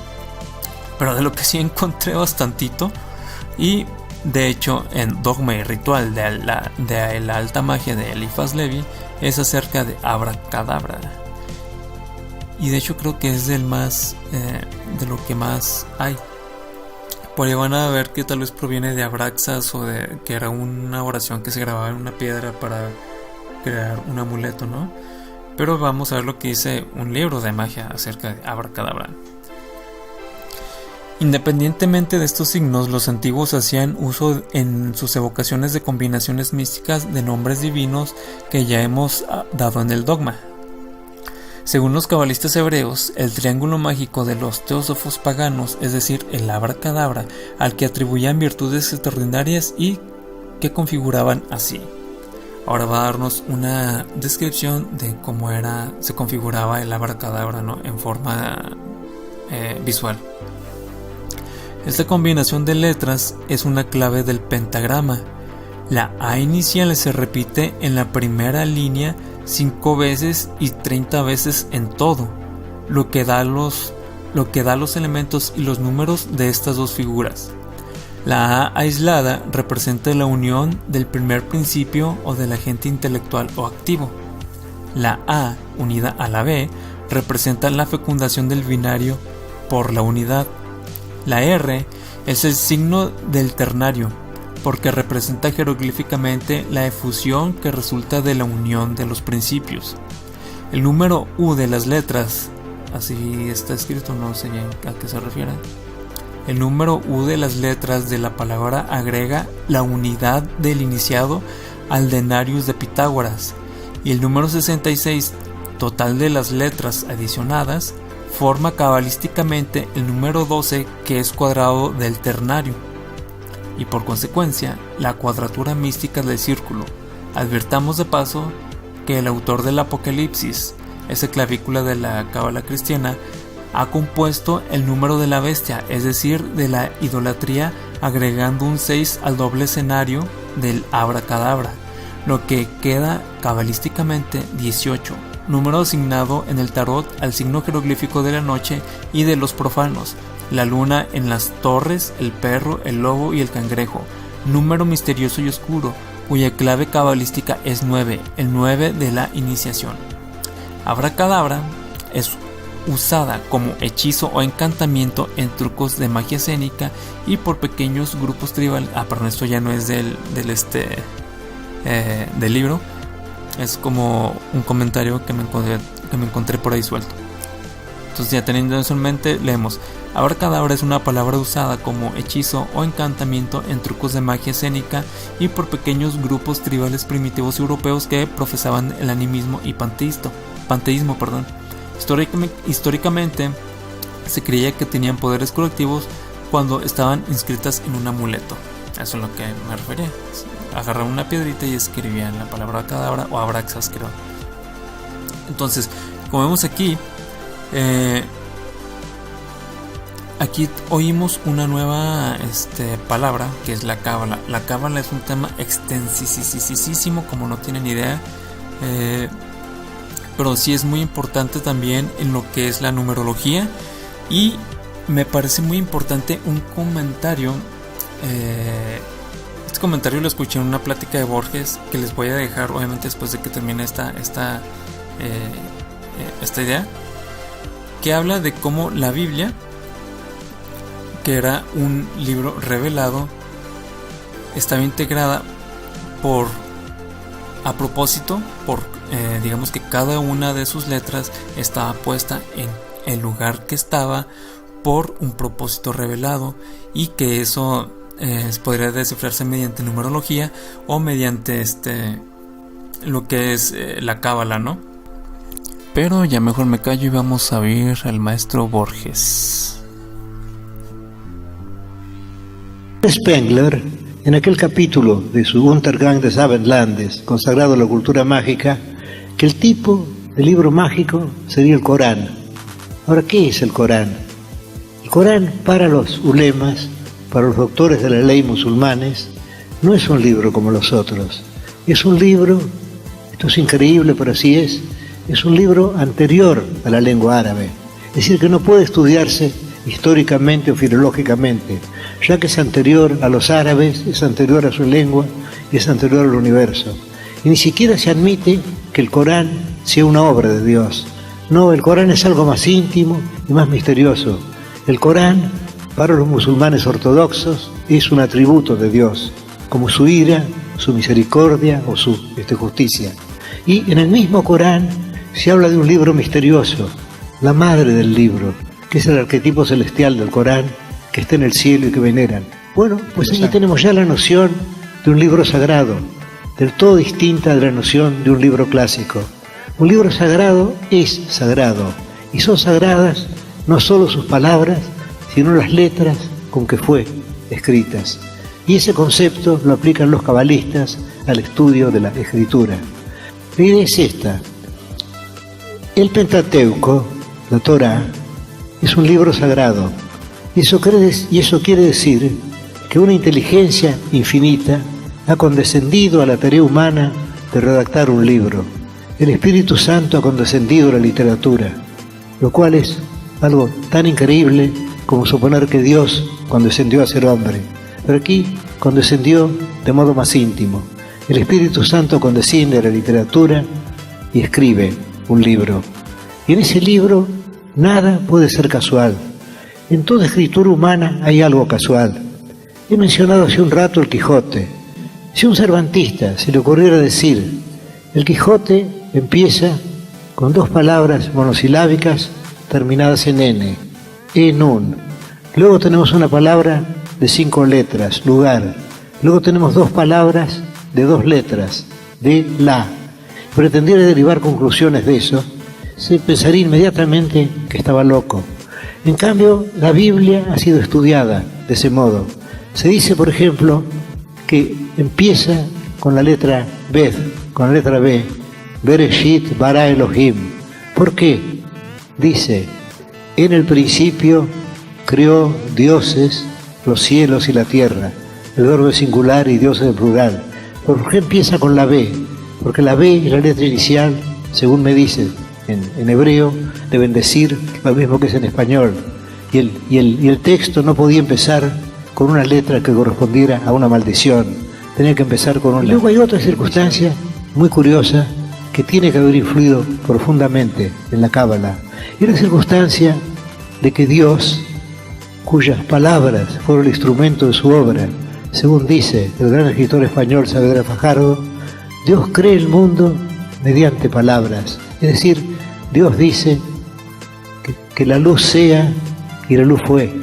Pero de lo que sí encontré bastantito, y de hecho en Dogma y Ritual de la Alta Magia de Eliphas Levi, es acerca de Abracadabra. Y de hecho creo que es del más de lo que más hay. Por ahí van a ver que tal vez proviene de Abraxas, o de que era una oración que se grababa en una piedra para crear un amuleto, ¿no? Pero vamos a ver lo que dice un libro de magia acerca de Abracadabra. Independientemente de estos signos, los antiguos hacían uso en sus evocaciones de combinaciones místicas de nombres divinos que ya hemos dado en el dogma. Según los cabalistas hebreos, el triángulo mágico de los teósofos paganos, es decir, el abracadabra, al que atribuían virtudes extraordinarias y que configuraban así. Ahora va a darnos una descripción de cómo se configuraba el abracadabra, ¿no? En forma visual. Esta combinación de letras es una clave del pentagrama. La A inicial se repite en la primera línea 5 veces y 30 veces en todo, lo que da los elementos y los números de estas dos figuras. La A aislada representa la unión del primer principio o del agente intelectual o activo. La A unida a la B representa la fecundación del binario por la unidad. La R es el signo del ternario, porque representa jeroglíficamente la efusión que resulta de la unión de los principios. El número U de las letras, así está escrito, no sé a qué se refiere. El número U de las letras de la palabra agrega la unidad del iniciado al denarius de Pitágoras, y el número 66, total de las letras adicionadas, forma cabalísticamente el número 12, que es cuadrado del ternario, y por consecuencia la cuadratura mística del círculo. Advirtamos de paso que el autor del Apocalipsis, esa clavícula de la cábala cristiana, ha compuesto el número de la bestia, es decir, de la idolatría, agregando un 6 al doble escenario del abracadabra, lo que queda cabalísticamente 18, número asignado en el tarot al signo jeroglífico de la noche y de los profanos, la luna en las torres, el perro, el lobo y el cangrejo, número misterioso y oscuro, cuya clave cabalística es 9, el 9 de la iniciación. Abracadabra es usada como hechizo o encantamiento en trucos de magia escénica y por pequeños grupos tribales. Perdón, esto ya no es del libro, es como un comentario que me encontré por ahí suelto. Entonces, ya teniendo eso en mente, leemos: abracadabra es una palabra usada como hechizo o encantamiento en trucos de magia escénica y por pequeños grupos tribales primitivos europeos que profesaban el animismo y panteísmo. Históricamente se creía que tenían poderes colectivos cuando estaban inscritas en un amuleto. Eso es lo que me refería. Agarraban una piedrita y escribían la palabra abracadabra o abraxas, creo. Entonces, como vemos aquí oímos una nueva palabra, que es la cábala. La cábala es un tema extensísimo, como no tienen idea, pero sí es muy importante también en lo que es la numerología. Y me parece muy importante un comentario. Este comentario lo escuché en una plática de Borges, que les voy a dejar obviamente después de que termine esta idea, que habla de cómo la Biblia, que era un libro revelado, estaba integrada a propósito, digamos que cada una de sus letras estaba puesta el lugar que estaba por un propósito revelado, y que eso podría descifrarse mediante numerología o mediante lo que es la cábala, ¿no? Pero ya mejor me callo y vamos a ver al maestro Borges. Spengler, en aquel capítulo de su Untergang des Abendlandes, consagrado a la cultura mágica, que el tipo de libro mágico sería el Corán. Ahora, ¿qué es el Corán? El Corán, para los ulemas, para los doctores de la ley musulmanes, no es un libro como los otros. Es un libro, esto es increíble, pero así es un libro anterior a la lengua árabe. Es decir, que no puede estudiarse históricamente o filológicamente, ya que es anterior a los árabes, es anterior a su lengua y es anterior al universo. Y ni siquiera se admite que el Corán sea una obra de Dios. No, el Corán es algo más íntimo y más misterioso. El Corán, para los musulmanes ortodoxos, es un atributo de Dios, como su ira, su misericordia o su justicia. Y en el mismo Corán se habla de un libro misterioso, la madre del libro, que es el arquetipo celestial del Corán, que está en el cielo y que veneran. Bueno, pues aquí tenemos ya la noción de un libro sagrado, del todo distinta de la noción de un libro clásico. Un libro sagrado es sagrado, y son sagradas no solo sus palabras, sino las letras con que fue escritas. Y ese concepto lo aplican los cabalistas al estudio de la escritura. La idea es esta: el Pentateuco, la Torá, es un libro sagrado, y eso quiere decir que una inteligencia infinita ha condescendido a la tarea humana de redactar un libro. El Espíritu Santo ha condescendido a la literatura, lo cual es algo tan increíble como suponer que Dios condescendió a ser hombre. Pero aquí condescendió de modo más íntimo. El Espíritu Santo condesciende a la literatura y escribe un libro. Y en ese libro nada puede ser casual. En toda escritura humana hay algo casual. He mencionado hace un rato el Quijote. Si a un cervantista se le ocurriera decir: el Quijote empieza con dos palabras monosilábicas terminadas en N, en. Luego tenemos una palabra de 5 letras, lugar. Luego tenemos dos palabras de 2 letras, de la. Pretendiera derivar conclusiones de eso, se pensaría inmediatamente que estaba loco. En cambio, la Biblia ha sido estudiada de ese modo. Se dice, por ejemplo, que empieza con la letra Bet, con la letra B, Bereshit bara Elohim. ¿Por qué? Dice: en el principio creó dioses los cielos y la tierra. El verbo es singular y Dios es plural. ¿Por qué empieza con la B? Porque la B es la letra inicial, según me dicen en hebreo, deben decir lo mismo que es en español. Y el texto no podía empezar con una letra que correspondiera a una maldición. Tenía que empezar con una. Luego hay otra circunstancia muy curiosa que tiene que haber influido profundamente en la Cábala. Y la circunstancia de que Dios, cuyas palabras fueron el instrumento de su obra, según dice el gran escritor español Saavedra Fajardo, Dios cree el mundo mediante palabras. Es decir, Dios dice que la luz sea, y la luz fue.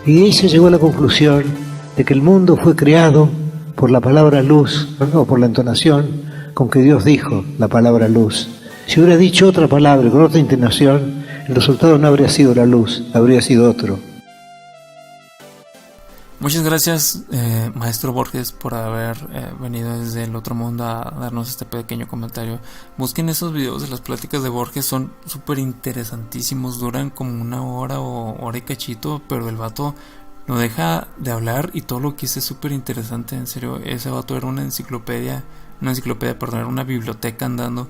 Y de ahí se llegó a la conclusión de que el mundo fue creado por la palabra luz, o por la entonación con que Dios dijo la palabra luz. Si hubiera dicho otra palabra con otra intonación, el resultado no habría sido la luz, habría sido otro. Muchas gracias, maestro Borges, por haber venido desde el otro mundo a darnos este pequeño comentario. Busquen esos videos de las pláticas de Borges, son súper interesantísimos, duran como 1 hora o hora y cachito, pero el vato no deja de hablar y todo lo que dice es súper interesante. En serio, ese vato era una biblioteca andando.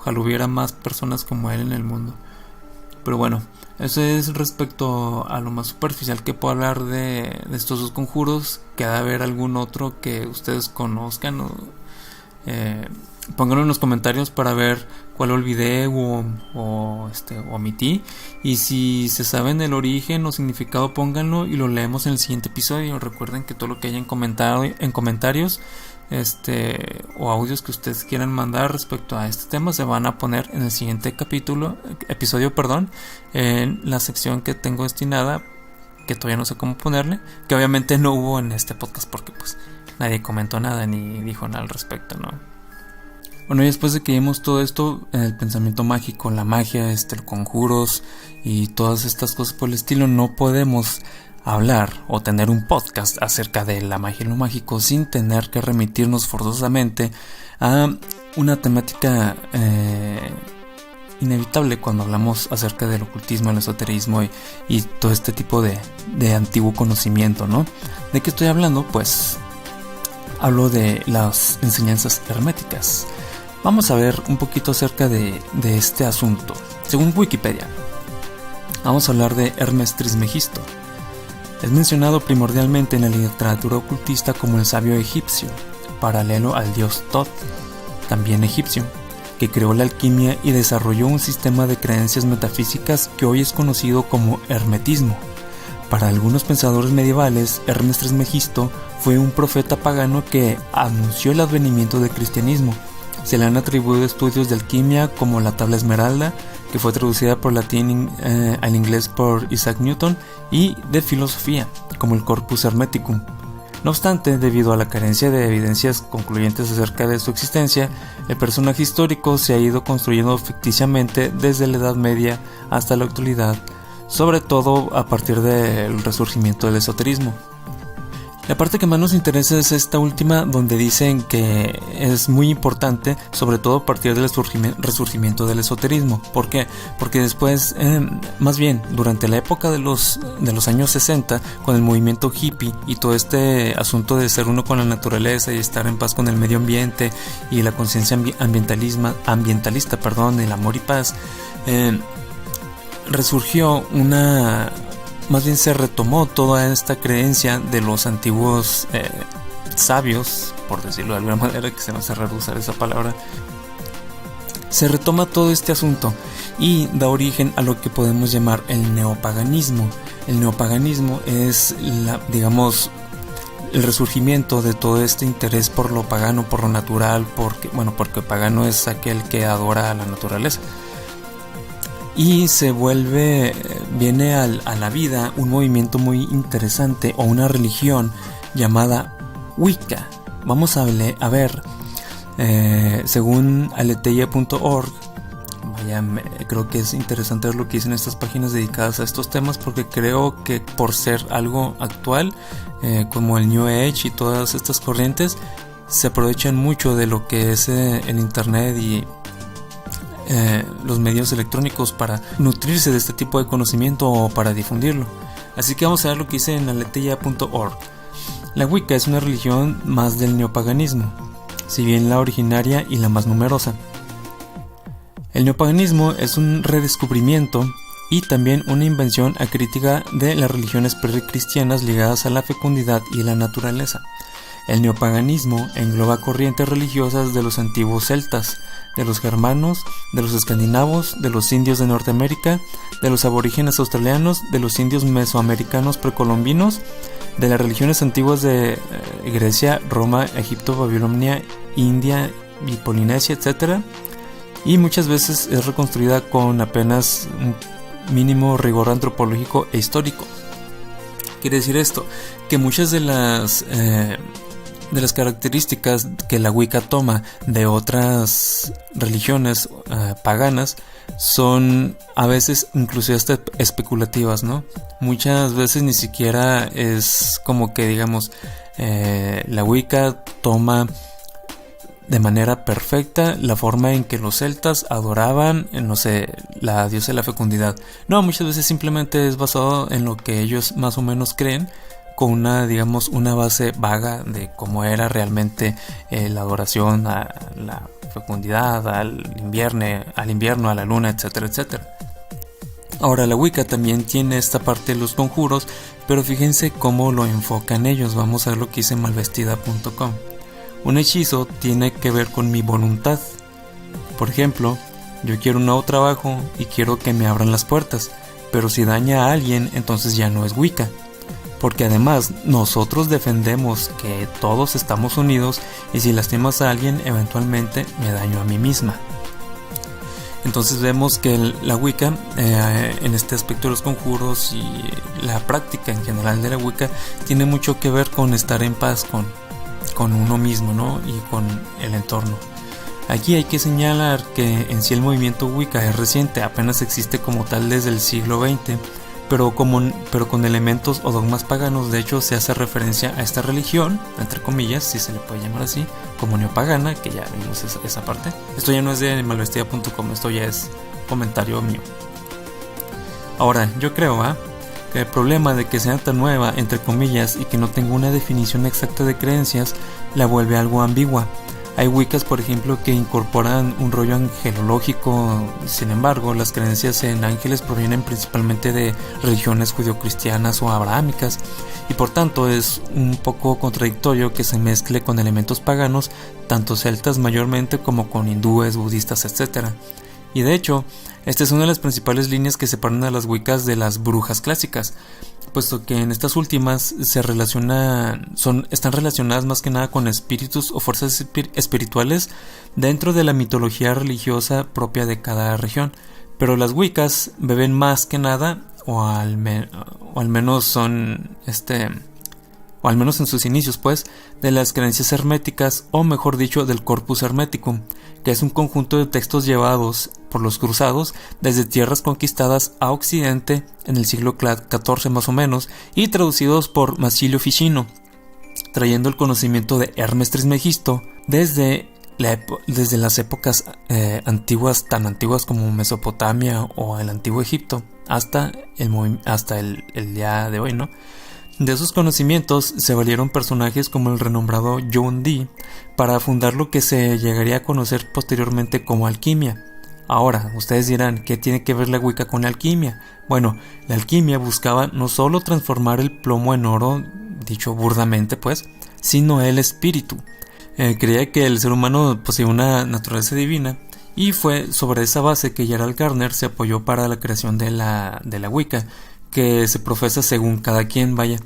Ojalá hubiera más personas como él en el mundo. Pero bueno, eso es respecto a lo más superficial que puedo hablar de estos dos conjuros. Queda haber algún otro que ustedes conozcan, pónganlo en los comentarios para ver cuál olvidé o omití. Y si se saben el origen o significado, pónganlo y lo leemos en el siguiente episodio. Recuerden que todo lo que hayan comentado en comentarios o audios que ustedes quieran mandar respecto a este tema se van a poner en el siguiente episodio, en la sección que tengo destinada, que todavía no sé cómo ponerle, que obviamente no hubo en este podcast porque pues nadie comentó nada ni dijo nada al respecto, ¿no? Bueno, y después de que vimos todo esto, el pensamiento mágico, la magia, conjuros y todas estas cosas por el estilo, no podemos hablar o tener un podcast acerca de la magia y lo mágico sin tener que remitirnos forzosamente a una temática inevitable cuando hablamos acerca del ocultismo, el esoterismo y todo este tipo de antiguo conocimiento, ¿no? ¿De qué estoy hablando? Pues hablo de las enseñanzas herméticas. Vamos a ver un poquito acerca de este asunto. Según Wikipedia, vamos a hablar de Hermes Trismegisto. Es mencionado primordialmente en la literatura ocultista como el sabio egipcio, paralelo al dios Thoth, también egipcio, que creó la alquimia y desarrolló un sistema de creencias metafísicas que hoy es conocido como hermetismo. Para algunos pensadores medievales, Hermes Trismegisto fue un profeta pagano que anunció el advenimiento del cristianismo. Se le han atribuido estudios de alquimia como la tabla esmeralda, que fue traducida por latín al inglés por Isaac Newton, y de filosofía, como el Corpus Hermeticum. No obstante, debido a la carencia de evidencias concluyentes acerca de su existencia, el personaje histórico se ha ido construyendo ficticiamente desde la Edad Media hasta la actualidad, sobre todo a partir del resurgimiento del esoterismo. La parte que más nos interesa es esta última, donde dicen que es muy importante, sobre todo a partir del resurgimiento del esoterismo. ¿Por qué? Porque después, más bien, durante la época de los años 60, con el movimiento hippie y todo este asunto de ser uno con la naturaleza y estar en paz con el medio ambiente y la conciencia ambientalista, el amor y paz, resurgió más bien se retomó toda esta creencia de los antiguos sabios, por decirlo de alguna manera, que se nos hace usar esa palabra. Se retoma todo este asunto y da origen a lo que podemos llamar el neopaganismo. El neopaganismo es el resurgimiento de todo este interés por lo pagano, por lo natural, porque pagano es aquel que adora a la naturaleza. Y viene a la vida un movimiento muy interesante, o una religión llamada Wicca. Vamos a ver, según aletheia.org, creo que es interesante ver lo que dicen estas páginas dedicadas a estos temas, porque creo que por ser algo actual, como el New Age y todas estas corrientes, se aprovechan mucho de lo que es el internet y los medios electrónicos para nutrirse de este tipo de conocimiento o para difundirlo. Así que vamos a ver lo que dice en aletheia.org. La Wicca es una religión más del neopaganismo, si bien la originaria y la más numerosa. El neopaganismo es un redescubrimiento y también una invención acrítica de las religiones precristianas ligadas a la fecundidad y la naturaleza. El neopaganismo engloba corrientes religiosas de los antiguos celtas, de los germanos, de los escandinavos, de los indios de Norteamérica, de los aborígenes australianos, de los indios mesoamericanos precolombinos, de las religiones antiguas de Grecia, Roma, Egipto, Babilonia, India y Polinesia, etc. Y muchas veces es reconstruida con apenas un mínimo rigor antropológico e histórico. Quiere decir esto, que muchas de las características que la Wicca toma de otras religiones paganas son a veces inclusive hasta especulativas, ¿no? Muchas veces ni siquiera es como que digamos la Wicca toma de manera perfecta la forma en que los celtas adoraban, la diosa de la fecundidad. No, muchas veces simplemente es basado en lo que ellos más o menos creen, con una base vaga de cómo era realmente la adoración a la fecundidad, al invierno, a la luna, etcétera, etcétera. Ahora, la Wicca también tiene esta parte de los conjuros, pero fíjense cómo lo enfocan ellos. Vamos a ver lo que dice malvestida.com. Un hechizo tiene que ver con mi voluntad. Por ejemplo, yo quiero un nuevo trabajo y quiero que me abran las puertas, pero si daña a alguien, entonces ya no es Wicca. porque además nosotros defendemos que todos estamos unidos y si lastimas a alguien eventualmente me daño a mí misma. Entonces vemos que la Wicca, en este aspecto de los conjuros y la práctica en general de la Wicca, tiene mucho que ver con estar en paz con uno mismo, ¿no? Y con el entorno. Aquí hay que señalar que en sí el movimiento Wicca es reciente, apenas existe como tal desde el siglo XX, pero con elementos o dogmas paganos. De hecho se hace referencia a esta religión, entre comillas, si se le puede llamar así, como neopagana, que ya vimos esa parte. Esto ya no es de malvestida.com, esto ya es comentario mío. Ahora, yo creo que el problema de que sea tan nueva, entre comillas, y que no tenga una definición exacta de creencias, la vuelve algo ambigua. Hay Wiccas, por ejemplo, que incorporan un rollo angelológico. Sin embargo, las creencias en ángeles provienen principalmente de religiones judeocristianas o abrahámicas, y por tanto es un poco contradictorio que se mezcle con elementos paganos, tanto celtas mayormente como con hindúes, budistas, etc. Y de hecho, esta es una de las principales líneas que separan a las Wiccas de las brujas clásicas, puesto que en estas últimas están relacionadas más que nada con espíritus o fuerzas espirituales dentro de la mitología religiosa propia de cada región, pero las Wiccas beben más que nada, o al menos en sus inicios, pues, de las creencias herméticas, o mejor dicho, del Corpus Hermeticum, que es un conjunto de textos llevados por los cruzados desde tierras conquistadas a Occidente en el siglo XIV más o menos, y traducidos por Marsilio Ficino, trayendo el conocimiento de Hermes Trismegisto desde las épocas antiguas, tan antiguas como Mesopotamia o el antiguo Egipto, hasta el día de hoy, ¿no? De esos conocimientos se valieron personajes como el renombrado John Dee para fundar lo que se llegaría a conocer posteriormente como alquimia. Ahora, ustedes dirán, ¿qué tiene que ver la Wicca con la alquimia? Bueno, la alquimia buscaba no solo transformar el plomo en oro, dicho burdamente pues, sino el espíritu. Creía que el ser humano poseía una naturaleza divina, y fue sobre esa base que Gerald Gardner se apoyó para la creación de la Wicca, que se profesa según cada quien, vaya.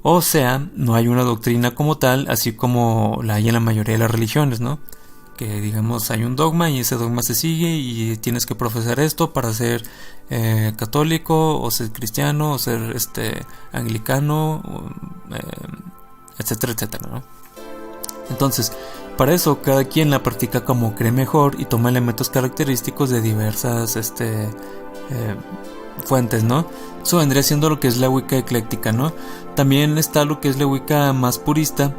O sea, no hay una doctrina como tal, así como la hay en la mayoría de las religiones, ¿no? Que digamos hay un dogma y ese dogma se sigue y tienes que profesar esto para ser católico o ser cristiano o ser anglicano, etcétera, etcétera, ¿no? Entonces, para eso cada quien la practica como cree mejor y toma elementos característicos de diversas fuentes, ¿no? Eso vendría siendo lo que es la Wicca ecléctica, ¿no? También está lo que es la Wicca más purista,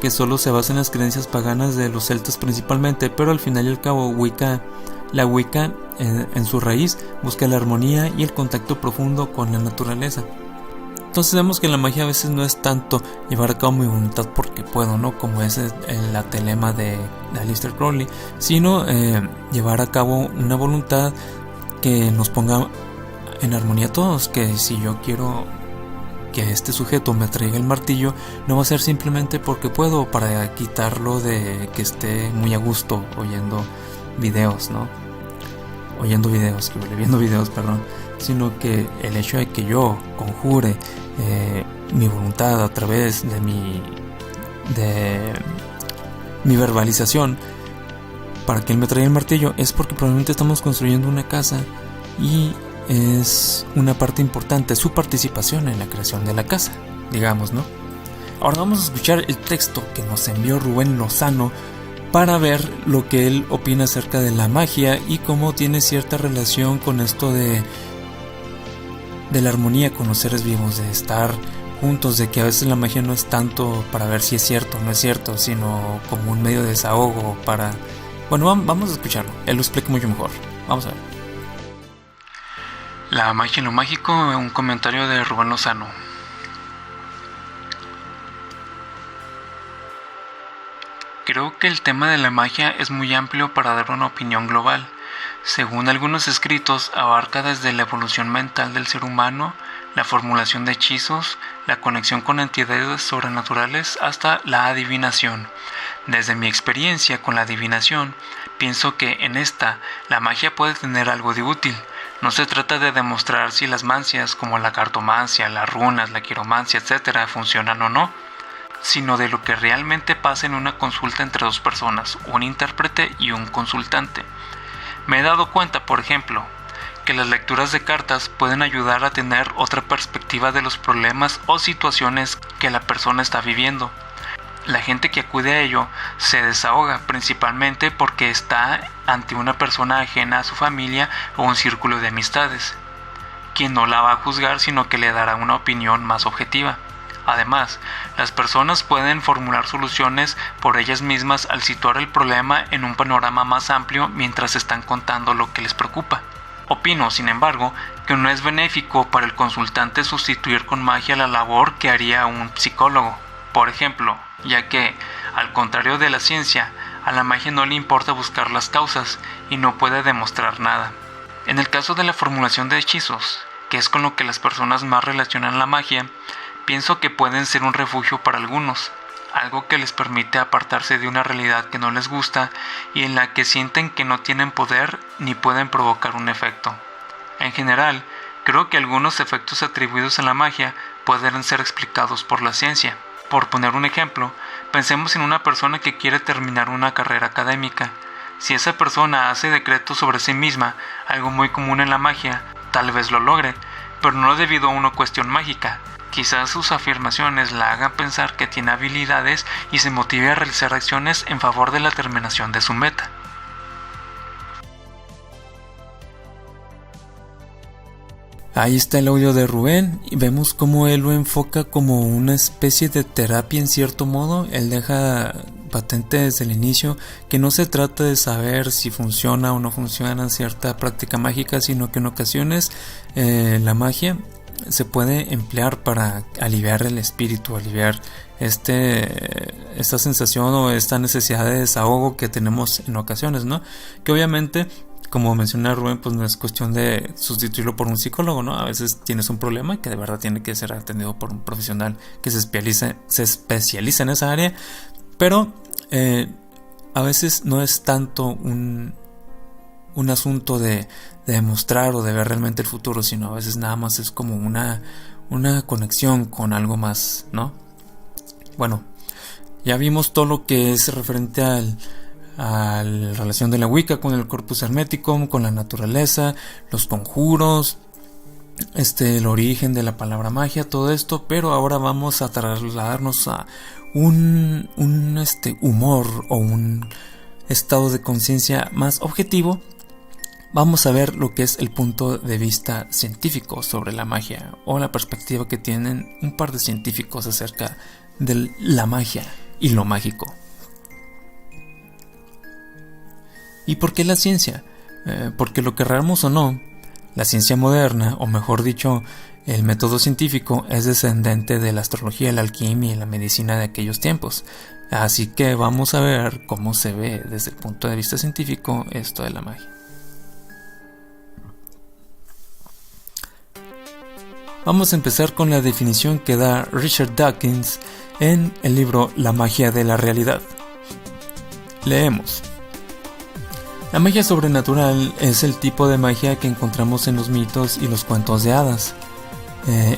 que solo se basa en las creencias paganas de los celtas principalmente, pero al final y al cabo la Wicca en su raíz busca la armonía y el contacto profundo con la naturaleza. Entonces vemos que la magia a veces no es tanto llevar a cabo mi voluntad porque puedo, ¿no? Como es el telema de Aleister Crowley, sino llevar a cabo una voluntad que nos ponga en armonía a todos, que si yo quiero que este sujeto me traiga el martillo, no va a ser simplemente porque puedo, para quitarlo de que esté muy a gusto oyendo videos, ¿no? Viendo videos, perdón, sino que el hecho de que yo conjure mi voluntad a través de mi verbalización para que él me traiga el martillo, es porque probablemente estamos construyendo una casa y es una parte importante su participación en la creación de la casa, digamos, ¿no? Ahora vamos a escuchar el texto que nos envió Rubén Lozano para ver lo que él opina acerca de la magia y cómo tiene cierta relación con esto de la armonía con los seres vivos, de estar juntos, de que a veces la magia no es tanto para ver si es cierto o no es cierto, sino como un medio de desahogo para... Bueno, vamos a escucharlo, él lo explica mucho mejor. Vamos a ver. La magia y lo mágico, un comentario de Rubén Lozano. Creo que el tema de la magia es muy amplio para dar una opinión global. Según algunos escritos, abarca desde la evolución mental del ser humano, la formulación de hechizos, la conexión con entidades sobrenaturales, hasta la adivinación. Desde mi experiencia con la adivinación, pienso que en esta, la magia puede tener algo de útil. No se trata de demostrar si las mancias como la cartomancia, las runas, la quiromancia, etc. funcionan o no, sino de lo que realmente pasa en una consulta entre dos personas, un intérprete y un consultante. Me he dado cuenta, por ejemplo, que las lecturas de cartas pueden ayudar a tener otra perspectiva de los problemas o situaciones que la persona está viviendo. La gente que acude a ello se desahoga principalmente porque está ante una persona ajena a su familia o un círculo de amistades, quien no la va a juzgar sino que le dará una opinión más objetiva. Además, las personas pueden formular soluciones por ellas mismas al situar el problema en un panorama más amplio mientras están contando lo que les preocupa. Opino, sin embargo, que no es benéfico para el consultante sustituir con magia la labor que haría un psicólogo, por ejemplo, ya que, al contrario de la ciencia, a la magia no le importa buscar las causas y no puede demostrar nada. En el caso de la formulación de hechizos, que es con lo que las personas más relacionan la magia, pienso que pueden ser un refugio para algunos, algo que les permite apartarse de una realidad que no les gusta y en la que sienten que no tienen poder ni pueden provocar un efecto. En general, creo que algunos efectos atribuidos a la magia pueden ser explicados por la ciencia. Por poner un ejemplo, pensemos en una persona que quiere terminar una carrera académica. Si esa persona hace decretos sobre sí misma, algo muy común en la magia, tal vez lo logre, pero no debido a una cuestión mágica. Quizás sus afirmaciones la hagan pensar que tiene habilidades y se motive a realizar acciones en favor de la terminación de su meta. Ahí está el audio de Rubén y vemos cómo él lo enfoca como una especie de terapia en cierto modo. Él deja patente desde el inicio que no se trata de saber si funciona o no funciona cierta práctica mágica, sino que en ocasiones la magia se puede emplear para aliviar el espíritu, aliviar esta sensación o esta necesidad de desahogo que tenemos en ocasiones, ¿no? Que obviamente, como menciona Rubén, pues no es cuestión de sustituirlo por un psicólogo, ¿no? A veces tienes un problema que de verdad tiene que ser atendido por un profesional que se especializa en esa área, pero a veces no es tanto un asunto de demostrar o de ver realmente el futuro, sino a veces nada más es como una conexión con algo más, ¿no? Bueno, ya vimos todo lo que es referente a la relación de la Wicca con el corpus hermético, con la naturaleza, los conjuros, el origen de la palabra magia, todo esto, pero ahora vamos a trasladarnos a un humor o un estado de conciencia más objetivo. Vamos a ver lo que es el punto de vista científico sobre la magia o la perspectiva que tienen un par de científicos acerca de la magia y lo mágico. ¿Y por qué la ciencia? Porque lo querramos o no, la ciencia moderna, o mejor dicho, el método científico es descendente de la astrología, la alquimia y la medicina de aquellos tiempos. Así que vamos a ver cómo se ve desde el punto de vista científico esto de la magia. Vamos a empezar con la definición que da Richard Dawkins en el libro La magia de la realidad. Leemos. La magia sobrenatural es el tipo de magia que encontramos en los mitos y los cuentos de hadas.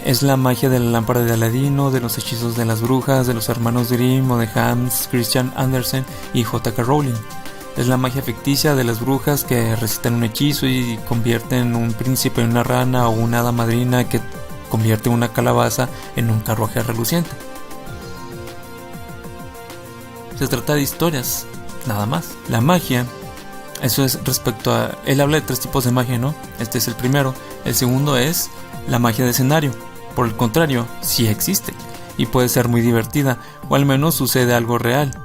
Es la magia de la lámpara de Aladino, de los hechizos de las brujas, de los hermanos Grimm o de Hans Christian Andersen y J.K. Rowling. Es la magia ficticia de las brujas que recitan un hechizo y convierten un príncipe en una rana o una hada madrina que convierte una calabaza en un carruaje reluciente. Se trata de historias, nada más. La magia, eso es respecto a... Él habla de 3 tipos de magia, ¿no? Este es el primero. El segundo es la magia de escenario. Por el contrario, sí existe y puede ser muy divertida, o al menos sucede algo real,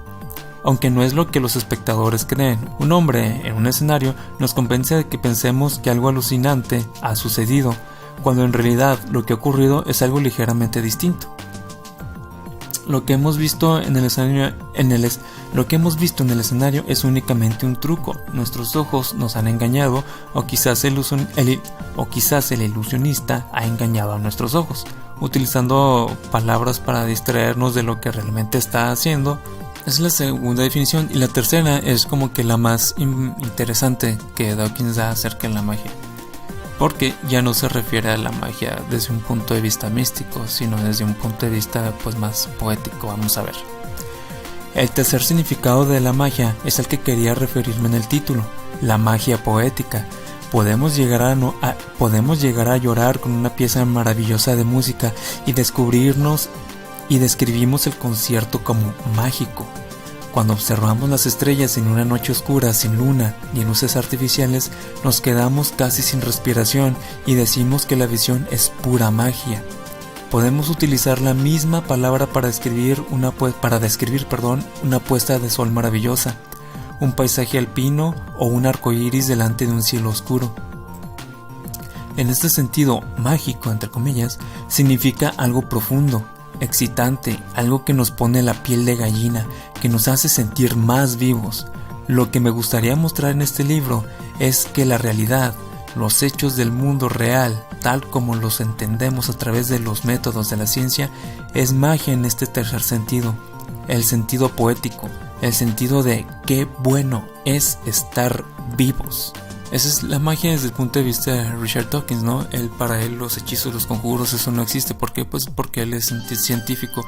aunque no es lo que los espectadores creen. Un hombre en un escenario nos convence de que pensemos que algo alucinante ha sucedido, cuando en realidad lo que ha ocurrido es algo ligeramente distinto. Lo que hemos visto en el escenario, es únicamente un truco. Nuestros ojos nos han engañado, o quizás el ilusionista ha engañado a nuestros ojos, utilizando palabras para distraernos de lo que realmente está haciendo. Es la segunda definición, y la tercera es como que la más interesante que Dawkins da acerca de la magia. porque ya no se refiere a la magia desde un punto de vista místico, sino desde un punto de vista pues más poético. Vamos a ver. El tercer significado de la magia es el que quería referirme en el título, la magia poética. Podemos llegar a llorar con una pieza maravillosa de música y descubrirnos y describimos el concierto como mágico. Cuando observamos las estrellas en una noche oscura sin luna ni luces artificiales, nos quedamos casi sin respiración y decimos que la visión es pura magia. Podemos utilizar la misma palabra para describir una puesta de sol maravillosa, un paisaje alpino o un arco iris delante de un cielo oscuro. En este sentido, mágico, entre comillas, significa algo profundo, excitante, algo que nos pone la piel de gallina, que nos hace sentir más vivos. Lo que me gustaría mostrar en este libro es que la realidad, los hechos del mundo real, tal como los entendemos a través de los métodos de la ciencia, es magia en este tercer sentido, el sentido poético, el sentido de qué bueno es estar vivos. Esa es la magia desde el punto de vista de Richard Dawkins, ¿no? Para él los hechizos, los conjuros, eso no existe. ¿Por qué? Pues porque él es científico.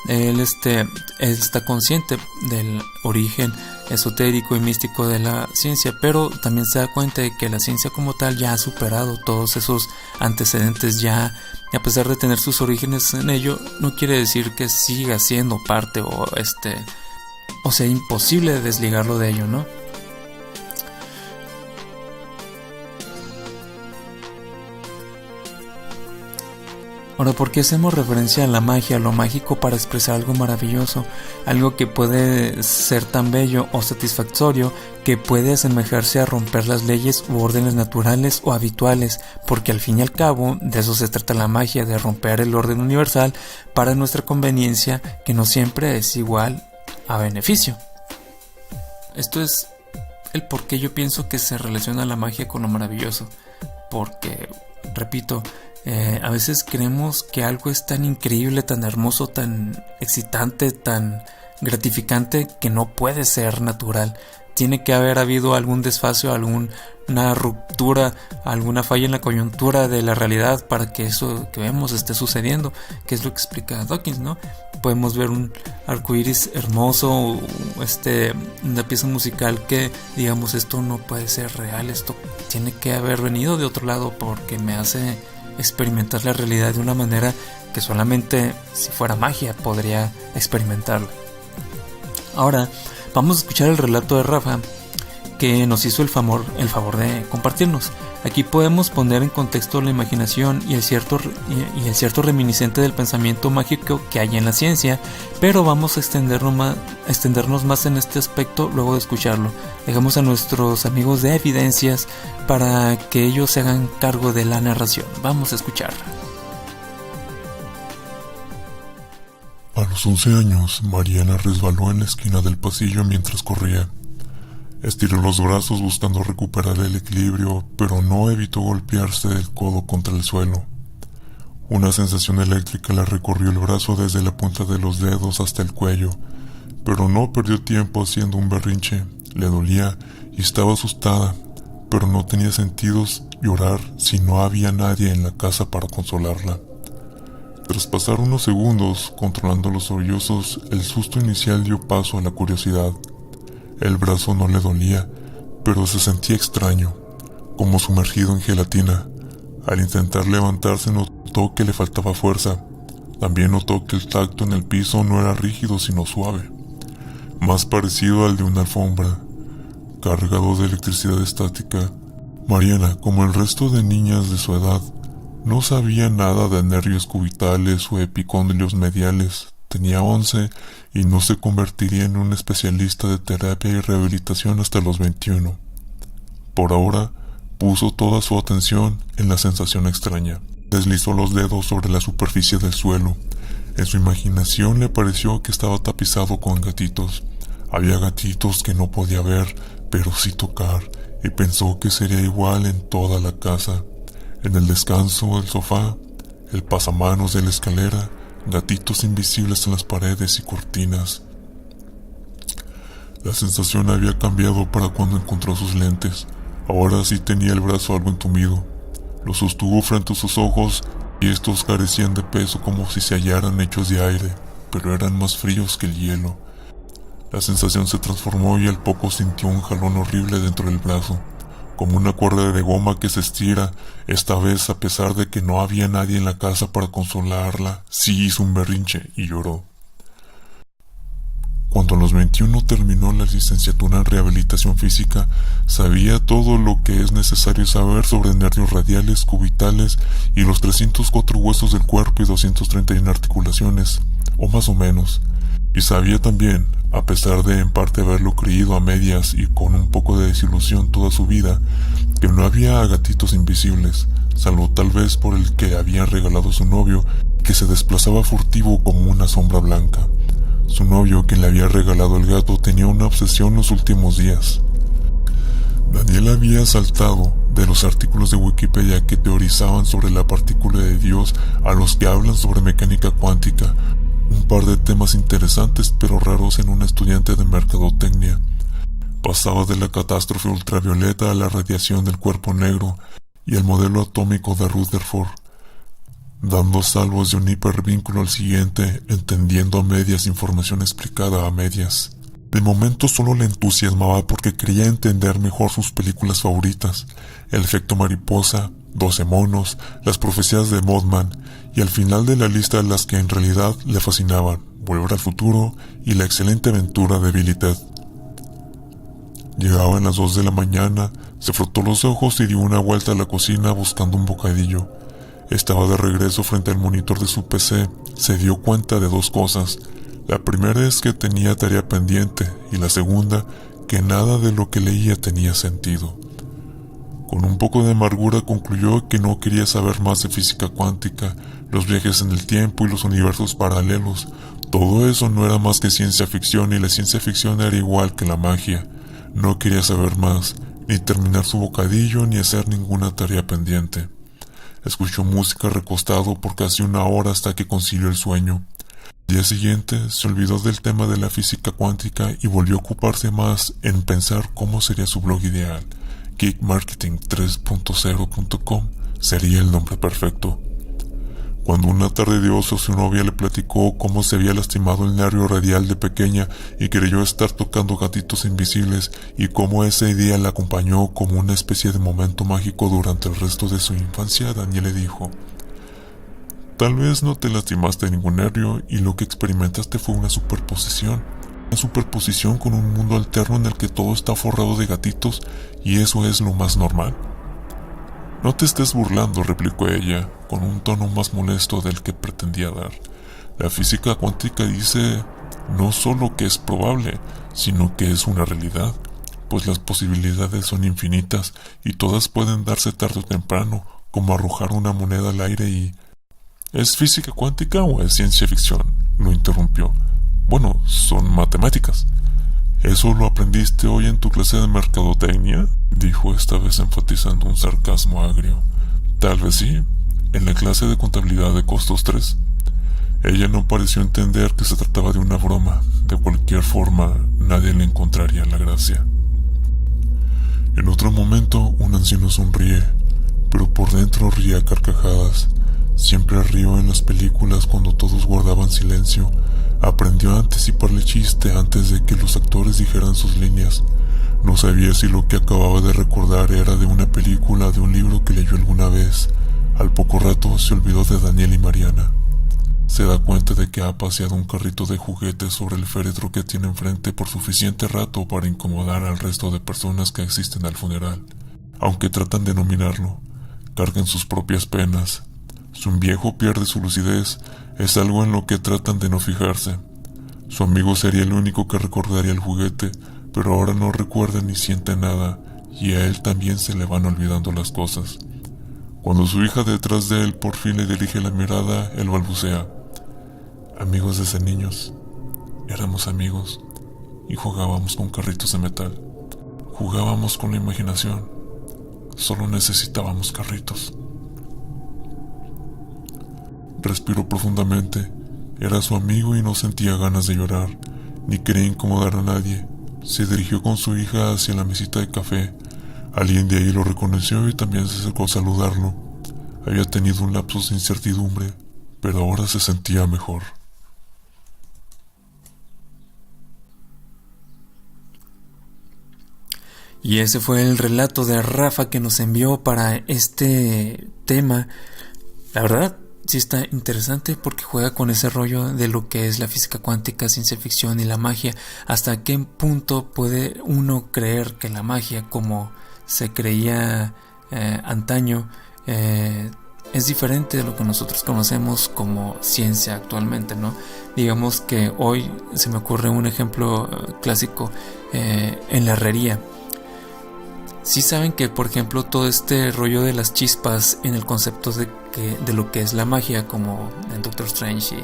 Él está consciente del origen esotérico y místico de la ciencia, pero también se da cuenta de que la ciencia como tal ya ha superado todos esos antecedentes, ya a pesar de tener sus orígenes en ello, no quiere decir que siga siendo parte o sea imposible de desligarlo de ello, ¿no? Ahora, ¿por qué hacemos referencia a la magia, a lo mágico para expresar algo maravilloso? Algo que puede ser tan bello o satisfactorio que puede asemejarse a romper las leyes u órdenes naturales o habituales, porque al fin y al cabo de eso se trata la magia, de romper el orden universal para nuestra conveniencia, que no siempre es igual a beneficio. Esto es el por qué yo pienso que se relaciona la magia con lo maravilloso, porque, repito, a veces creemos que algo es tan increíble, tan hermoso, tan excitante, tan gratificante que no puede ser natural. Tiene que haber habido algún desfase, alguna ruptura, alguna falla en la coyuntura de la realidad para que eso que vemos esté sucediendo, que es lo que explica Dawkins, ¿no? Podemos ver un arcoíris hermoso, una pieza musical que digamos esto no puede ser real, esto tiene que haber venido de otro lado porque me hace experimentar la realidad de una manera que solamente si fuera magia podría experimentarla. Ahora vamos a escuchar el relato de Rafa que nos hizo el favor de compartirnos. Aquí podemos poner en contexto la imaginación y el cierto reminiscente del pensamiento mágico que hay en la ciencia, pero vamos a extendernos más en este aspecto luego de escucharlo. Dejamos a nuestros amigos de Evidencias para que ellos se hagan cargo de la narración. Vamos a escuchar. A los 11 años, Mariana resbaló en la esquina del pasillo mientras corría. Estiró los brazos buscando recuperar el equilibrio, pero no evitó golpearse el codo contra el suelo. Una sensación eléctrica le recorrió el brazo desde la punta de los dedos hasta el cuello, pero no perdió tiempo haciendo un berrinche. Le dolía y estaba asustada, pero no tenía sentido llorar si no había nadie en la casa para consolarla. Tras pasar unos segundos controlando los sollozos, el susto inicial dio paso a la curiosidad. El brazo no le dolía, pero se sentía extraño, como sumergido en gelatina. Al intentar levantarse notó que le faltaba fuerza. También notó que el tacto en el piso no era rígido sino suave, más parecido al de una alfombra. Cargado de electricidad estática, Mariana, como el resto de niñas de su edad, no sabía nada de nervios cubitales o epicóndrios mediales. Tenía 11 y no se convertiría en un especialista de terapia y rehabilitación hasta los 21. Por ahora, puso toda su atención en la sensación extraña. Deslizó los dedos sobre la superficie del suelo. En su imaginación le pareció que estaba tapizado con gatitos. Había gatitos que no podía ver, pero sí tocar, y pensó que sería igual en toda la casa. En el descanso del sofá, el pasamanos de la escalera, gatitos invisibles en las paredes y cortinas. La sensación había cambiado para cuando encontró sus lentes. Ahora sí tenía el brazo algo entumido. Los sostuvo frente a sus ojos y estos carecían de peso como si se hallaran hechos de aire, pero eran más fríos que el hielo. La sensación se transformó y al poco sintió un jalón horrible dentro del brazo, como una cuerda de goma que se estira. Esta vez, a pesar de que no había nadie en la casa para consolarla, sí hizo un berrinche y lloró. Cuando a los 21 terminó la licenciatura en rehabilitación física, sabía todo lo que es necesario saber sobre nervios radiales, cubitales y los 304 huesos del cuerpo y 231 articulaciones, o más o menos. Y sabía también, a pesar de en parte haberlo creído a medias y con un poco de desilusión toda su vida, que no había gatitos invisibles, salvo tal vez por el que había regalado su novio, que se desplazaba furtivo como una sombra blanca. Su novio, quien le había regalado el gato, tenía una obsesión los últimos días. Daniel había saltado de los artículos de Wikipedia que teorizaban sobre la partícula de Dios a los que hablan sobre mecánica cuántica, un par de temas interesantes pero raros en un estudiante de mercadotecnia. Pasaba de la catástrofe ultravioleta a la radiación del cuerpo negro y el modelo atómico de Rutherford, dando salvos de un hipervínculo al siguiente, entendiendo a medias información explicada a medias. De momento solo le entusiasmaba porque creía entender mejor sus películas favoritas, El efecto mariposa, 12 monos, Las profecías de Mothman, y al final de la lista las que en realidad le fascinaban, Volver al futuro y La excelente aventura de Bill y Ted. Llegaba a las 2 de la mañana, se frotó los ojos y dio una vuelta a la cocina buscando un bocadillo. Estaba de regreso frente al monitor de su PC. Se dio cuenta de dos cosas. La primera es que tenía tarea pendiente y la segunda, que nada de lo que leía tenía sentido. Con un poco de amargura concluyó que no quería saber más de física cuántica, los viajes en el tiempo y los universos paralelos. Todo eso no era más que ciencia ficción y la ciencia ficción era igual que la magia. No quería saber más, ni terminar su bocadillo ni hacer ninguna tarea pendiente. Escuchó música recostado por casi una hora hasta que concilió el sueño. Al día siguiente se olvidó del tema de la física cuántica y volvió a ocuparse más en pensar cómo sería su blog ideal. geekmarketing3.0.com sería el nombre perfecto. Cuando una tarde de ocio su novia le platicó cómo se había lastimado el nervio radial de pequeña y creyó estar tocando gatitos invisibles y cómo ese día la acompañó como una especie de momento mágico durante el resto de su infancia, Daniel le dijo: tal vez no te lastimaste ningún nervio y lo que experimentaste fue una superposición con un mundo alterno en el que todo está forrado de gatitos y eso es lo más normal. No te estés burlando, replicó ella, con un tono más molesto del que pretendía dar. La física cuántica dice no solo que es probable, sino que es una realidad, pues las posibilidades son infinitas y todas pueden darse tarde o temprano, como arrojar una moneda al aire y... ¿Es física cuántica o es ciencia ficción?, lo interrumpió. Bueno, son matemáticas. ¿Eso lo aprendiste hoy en tu clase de mercadotecnia?, dijo esta vez enfatizando un sarcasmo agrio. Tal vez sí, en la clase de contabilidad de costos 3. Ella no pareció entender que se trataba de una broma. De cualquier forma, nadie le encontraría la gracia. En otro momento, un anciano sonríe, pero por dentro ríe a carcajadas. Siempre rió en las películas cuando todos guardaban silencio. Aprendió a anticipar chiste antes de que los actores dijeran sus líneas. No sabía si lo que acababa de recordar era de una película o de un libro que leyó alguna vez. Al poco rato se olvidó de Daniel y Mariana. Se da cuenta de que ha paseado un carrito de juguetes sobre el féretro que tiene enfrente por suficiente rato para incomodar al resto de personas que asisten al funeral. Aunque tratan de no mirarlo, cargan sus propias penas. Si un viejo pierde su lucidez, es algo en lo que tratan de no fijarse. Su amigo sería el único que recordaría el juguete, pero ahora no recuerda ni siente nada, y a él también se le van olvidando las cosas. Cuando su hija detrás de él por fin le dirige la mirada, él balbucea: amigos desde niños, éramos amigos, y jugábamos con carritos de metal. Jugábamos con la imaginación, solo necesitábamos carritos. Respiró profundamente. Era su amigo y no sentía ganas de llorar, ni quería incomodar a nadie. Se dirigió con su hija hacia la mesita de café. Alguien de ahí lo reconoció y también se acercó a saludarlo. Había tenido un lapso de incertidumbre, pero ahora se sentía mejor. Y ese fue el relato de Rafa que nos envió para este tema. La verdad, sí está interesante porque juega con ese rollo de lo que es la física cuántica, ciencia ficción y la magia. Hasta qué punto puede uno creer que la magia, como se creía antaño, es diferente de lo que nosotros conocemos como ciencia actualmente, ¿no? Digamos que hoy se me ocurre un ejemplo clásico en la herrería. Sí saben que, por ejemplo, todo este rollo de las chispas en el concepto de lo que es la magia, como en Doctor Strange y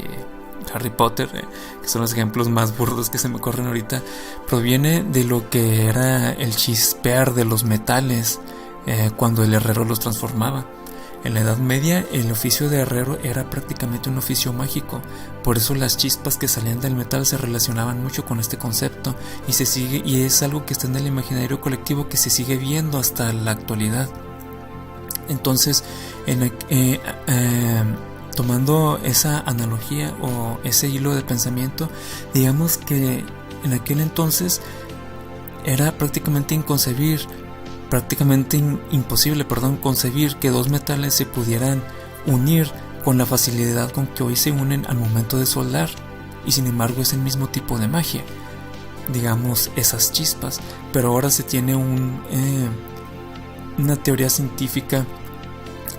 Harry Potter, que son los ejemplos más burdos que se me ocurren ahorita, proviene de lo que era el chispear de los metales cuando el herrero los transformaba. En la Edad Media, el oficio de herrero era prácticamente un oficio mágico. Por eso las chispas que salían del metal se relacionaban mucho con este concepto y es algo que está en el imaginario colectivo que se sigue viendo hasta la actualidad. Entonces, tomando esa analogía o ese hilo de pensamiento, digamos que en aquel entonces era prácticamente imposible concebir que dos metales se pudieran unir con la facilidad con que hoy se unen al momento de soldar, y sin embargo es el mismo tipo de magia, digamos, esas chispas. Pero ahora se tiene una teoría científica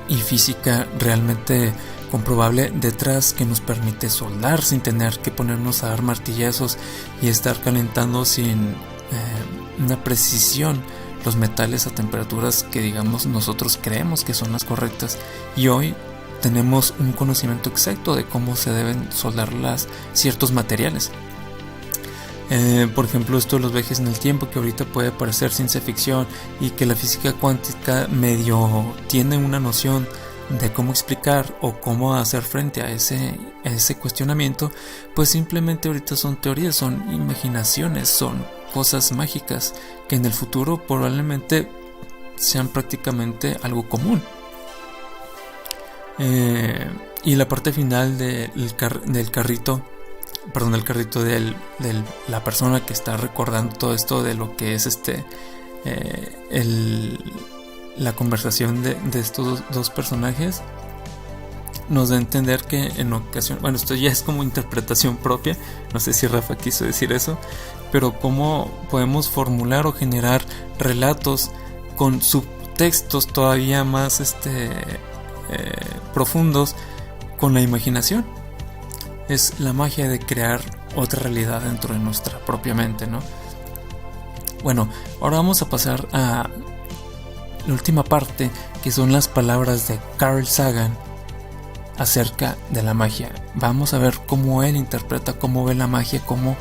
y física realmente comprobable detrás que nos permite soldar sin tener que ponernos a dar martillazos y estar calentando sin una precisión los metales a temperaturas que, digamos, nosotros creemos que son las correctas, y hoy tenemos un conocimiento exacto de cómo se deben soldar ciertos materiales. Por ejemplo, esto de los viajes en el tiempo, que ahorita puede parecer ciencia ficción y que la física cuántica medio tiene una noción de cómo explicar o cómo hacer frente a ese cuestionamiento, pues simplemente ahorita son teorías, son imaginaciones, son cosas mágicas que en el futuro probablemente sean prácticamente algo común. Y la parte final del carrito de la persona que está recordando todo esto de lo que es la conversación de estos dos personajes, nos da a entender que en ocasión, bueno, esto ya es como interpretación propia, no sé si Rafa quiso decir eso, pero cómo podemos formular o generar relatos con subtextos todavía más profundos con la imaginación. Es la magia de crear otra realidad dentro de nuestra propia mente, ¿no? Bueno, ahora vamos a pasar a la última parte, que son las palabras de Carl Sagan acerca de la magia. Vamos a ver cómo él interpreta, cómo ve la magia, cómo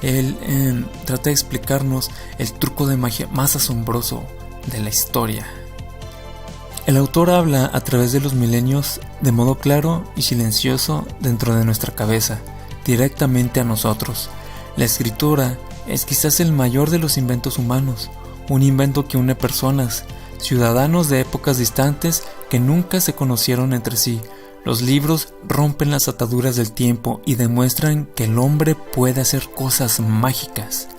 él trata de explicarnos el truco de magia más asombroso de la historia. El autor habla a través de los milenios de modo claro y silencioso dentro de nuestra cabeza, directamente a nosotros. La escritura es quizás el mayor de los inventos humanos, un invento que une personas, ciudadanos de épocas distantes que nunca se conocieron entre sí. Los libros rompen las ataduras del tiempo y demuestran que el hombre puede hacer cosas mágicas.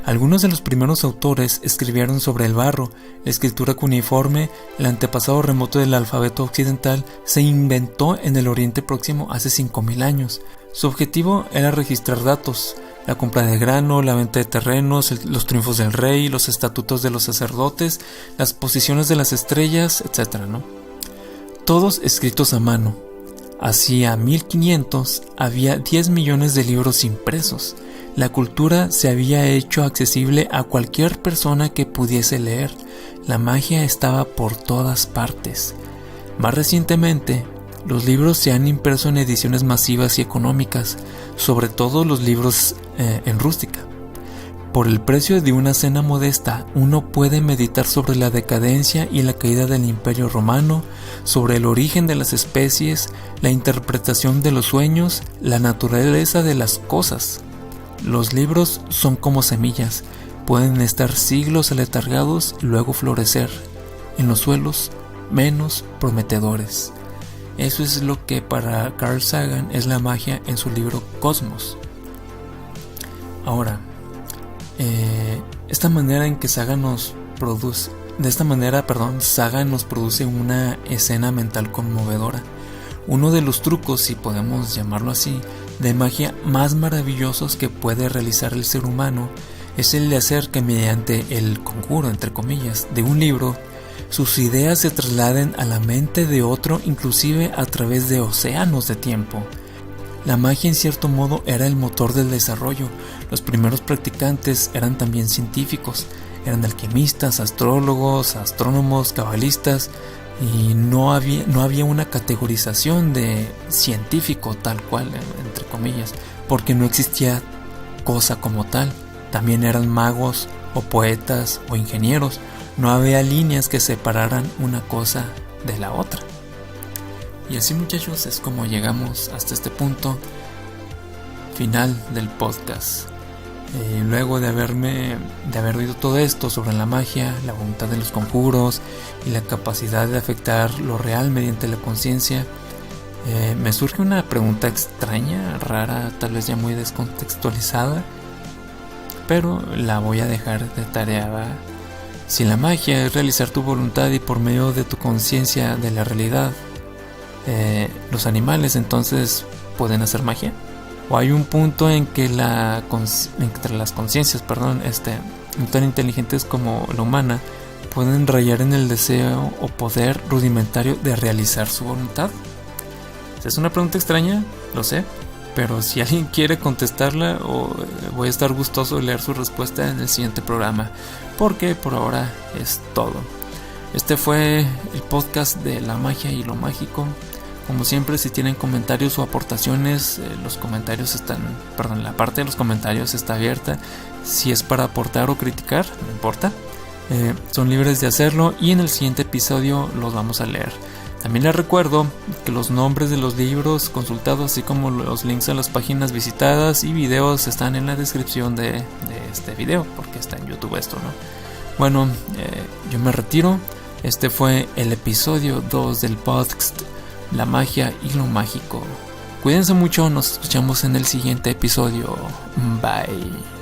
Algunos de los primeros autores escribieron sobre el barro, la escritura cuneiforme, el antepasado remoto del alfabeto occidental, se inventó en el Oriente Próximo hace 5000 años. Su objetivo era registrar datos, la compra de grano, la venta de terrenos, los triunfos del rey, los estatutos de los sacerdotes, las posiciones de las estrellas, etc., ¿no? Todos escritos a mano. Hacia 1500 había 10 millones de libros impresos. La cultura se había hecho accesible a cualquier persona que pudiese leer. La magia estaba por todas partes. Más recientemente, los libros se han impreso en ediciones masivas y económicas, sobre todo los libros en rústica. Por el precio de una cena modesta, uno puede meditar sobre la decadencia y la caída del Imperio Romano, sobre el origen de las especies, la interpretación de los sueños, la naturaleza de las cosas. Los libros son como semillas, pueden estar siglos aletargados, luego florecer. En los suelos menos prometedores. Eso es lo que para Carl Sagan es la magia en su libro Cosmos. Ahora, esta manera en que Sagan nos produce una escena mental conmovedora. Uno de los trucos, si podemos llamarlo así, de magia más maravillosos que puede realizar el ser humano es el de hacer que mediante el conjuro, entre comillas, de un libro, sus ideas se trasladen a la mente de otro, inclusive a través de océanos de tiempo. La magia en cierto modo era el motor del desarrollo. Los primeros practicantes eran también científicos, eran alquimistas, astrólogos, astrónomos, cabalistas, y no había una categorización de científico tal cual, entre comillas, porque no existía cosa como tal. También eran magos o poetas o ingenieros. No había líneas que separaran una cosa de la otra. Y así, muchachos, es como llegamos hasta este punto final del podcast. Luego de haber oído todo esto sobre la magia, la voluntad de los conjuros y la capacidad de afectar lo real mediante la conciencia, me surge una pregunta extraña, rara, tal vez ya muy descontextualizada, pero la voy a dejar de tarea, ¿va? Si la magia es realizar tu voluntad y por medio de tu conciencia de la realidad, los animales entonces pueden hacer magia. ¿O hay un punto en que entre las conciencias, tan inteligentes como la humana, pueden rayar en el deseo o poder rudimentario de realizar su voluntad? Es una pregunta extraña, lo sé, pero si alguien quiere contestarla, voy a estar gustoso de leer su respuesta en el siguiente programa, porque por ahora es todo. Este fue el podcast de la magia y lo mágico. Como siempre, si tienen comentarios o aportaciones, la parte de los comentarios está abierta. Si es para aportar o criticar, no importa, son libres de hacerlo y en el siguiente episodio los vamos a leer. También les recuerdo que los nombres de los libros consultados, así como los links a las páginas visitadas y videos, están en la descripción de este video, porque está en YouTube esto, ¿no? Bueno, yo me retiro. Este fue el episodio 2 del podcast La magia y lo mágico. Cuídense mucho, nos escuchamos en el siguiente episodio. Bye.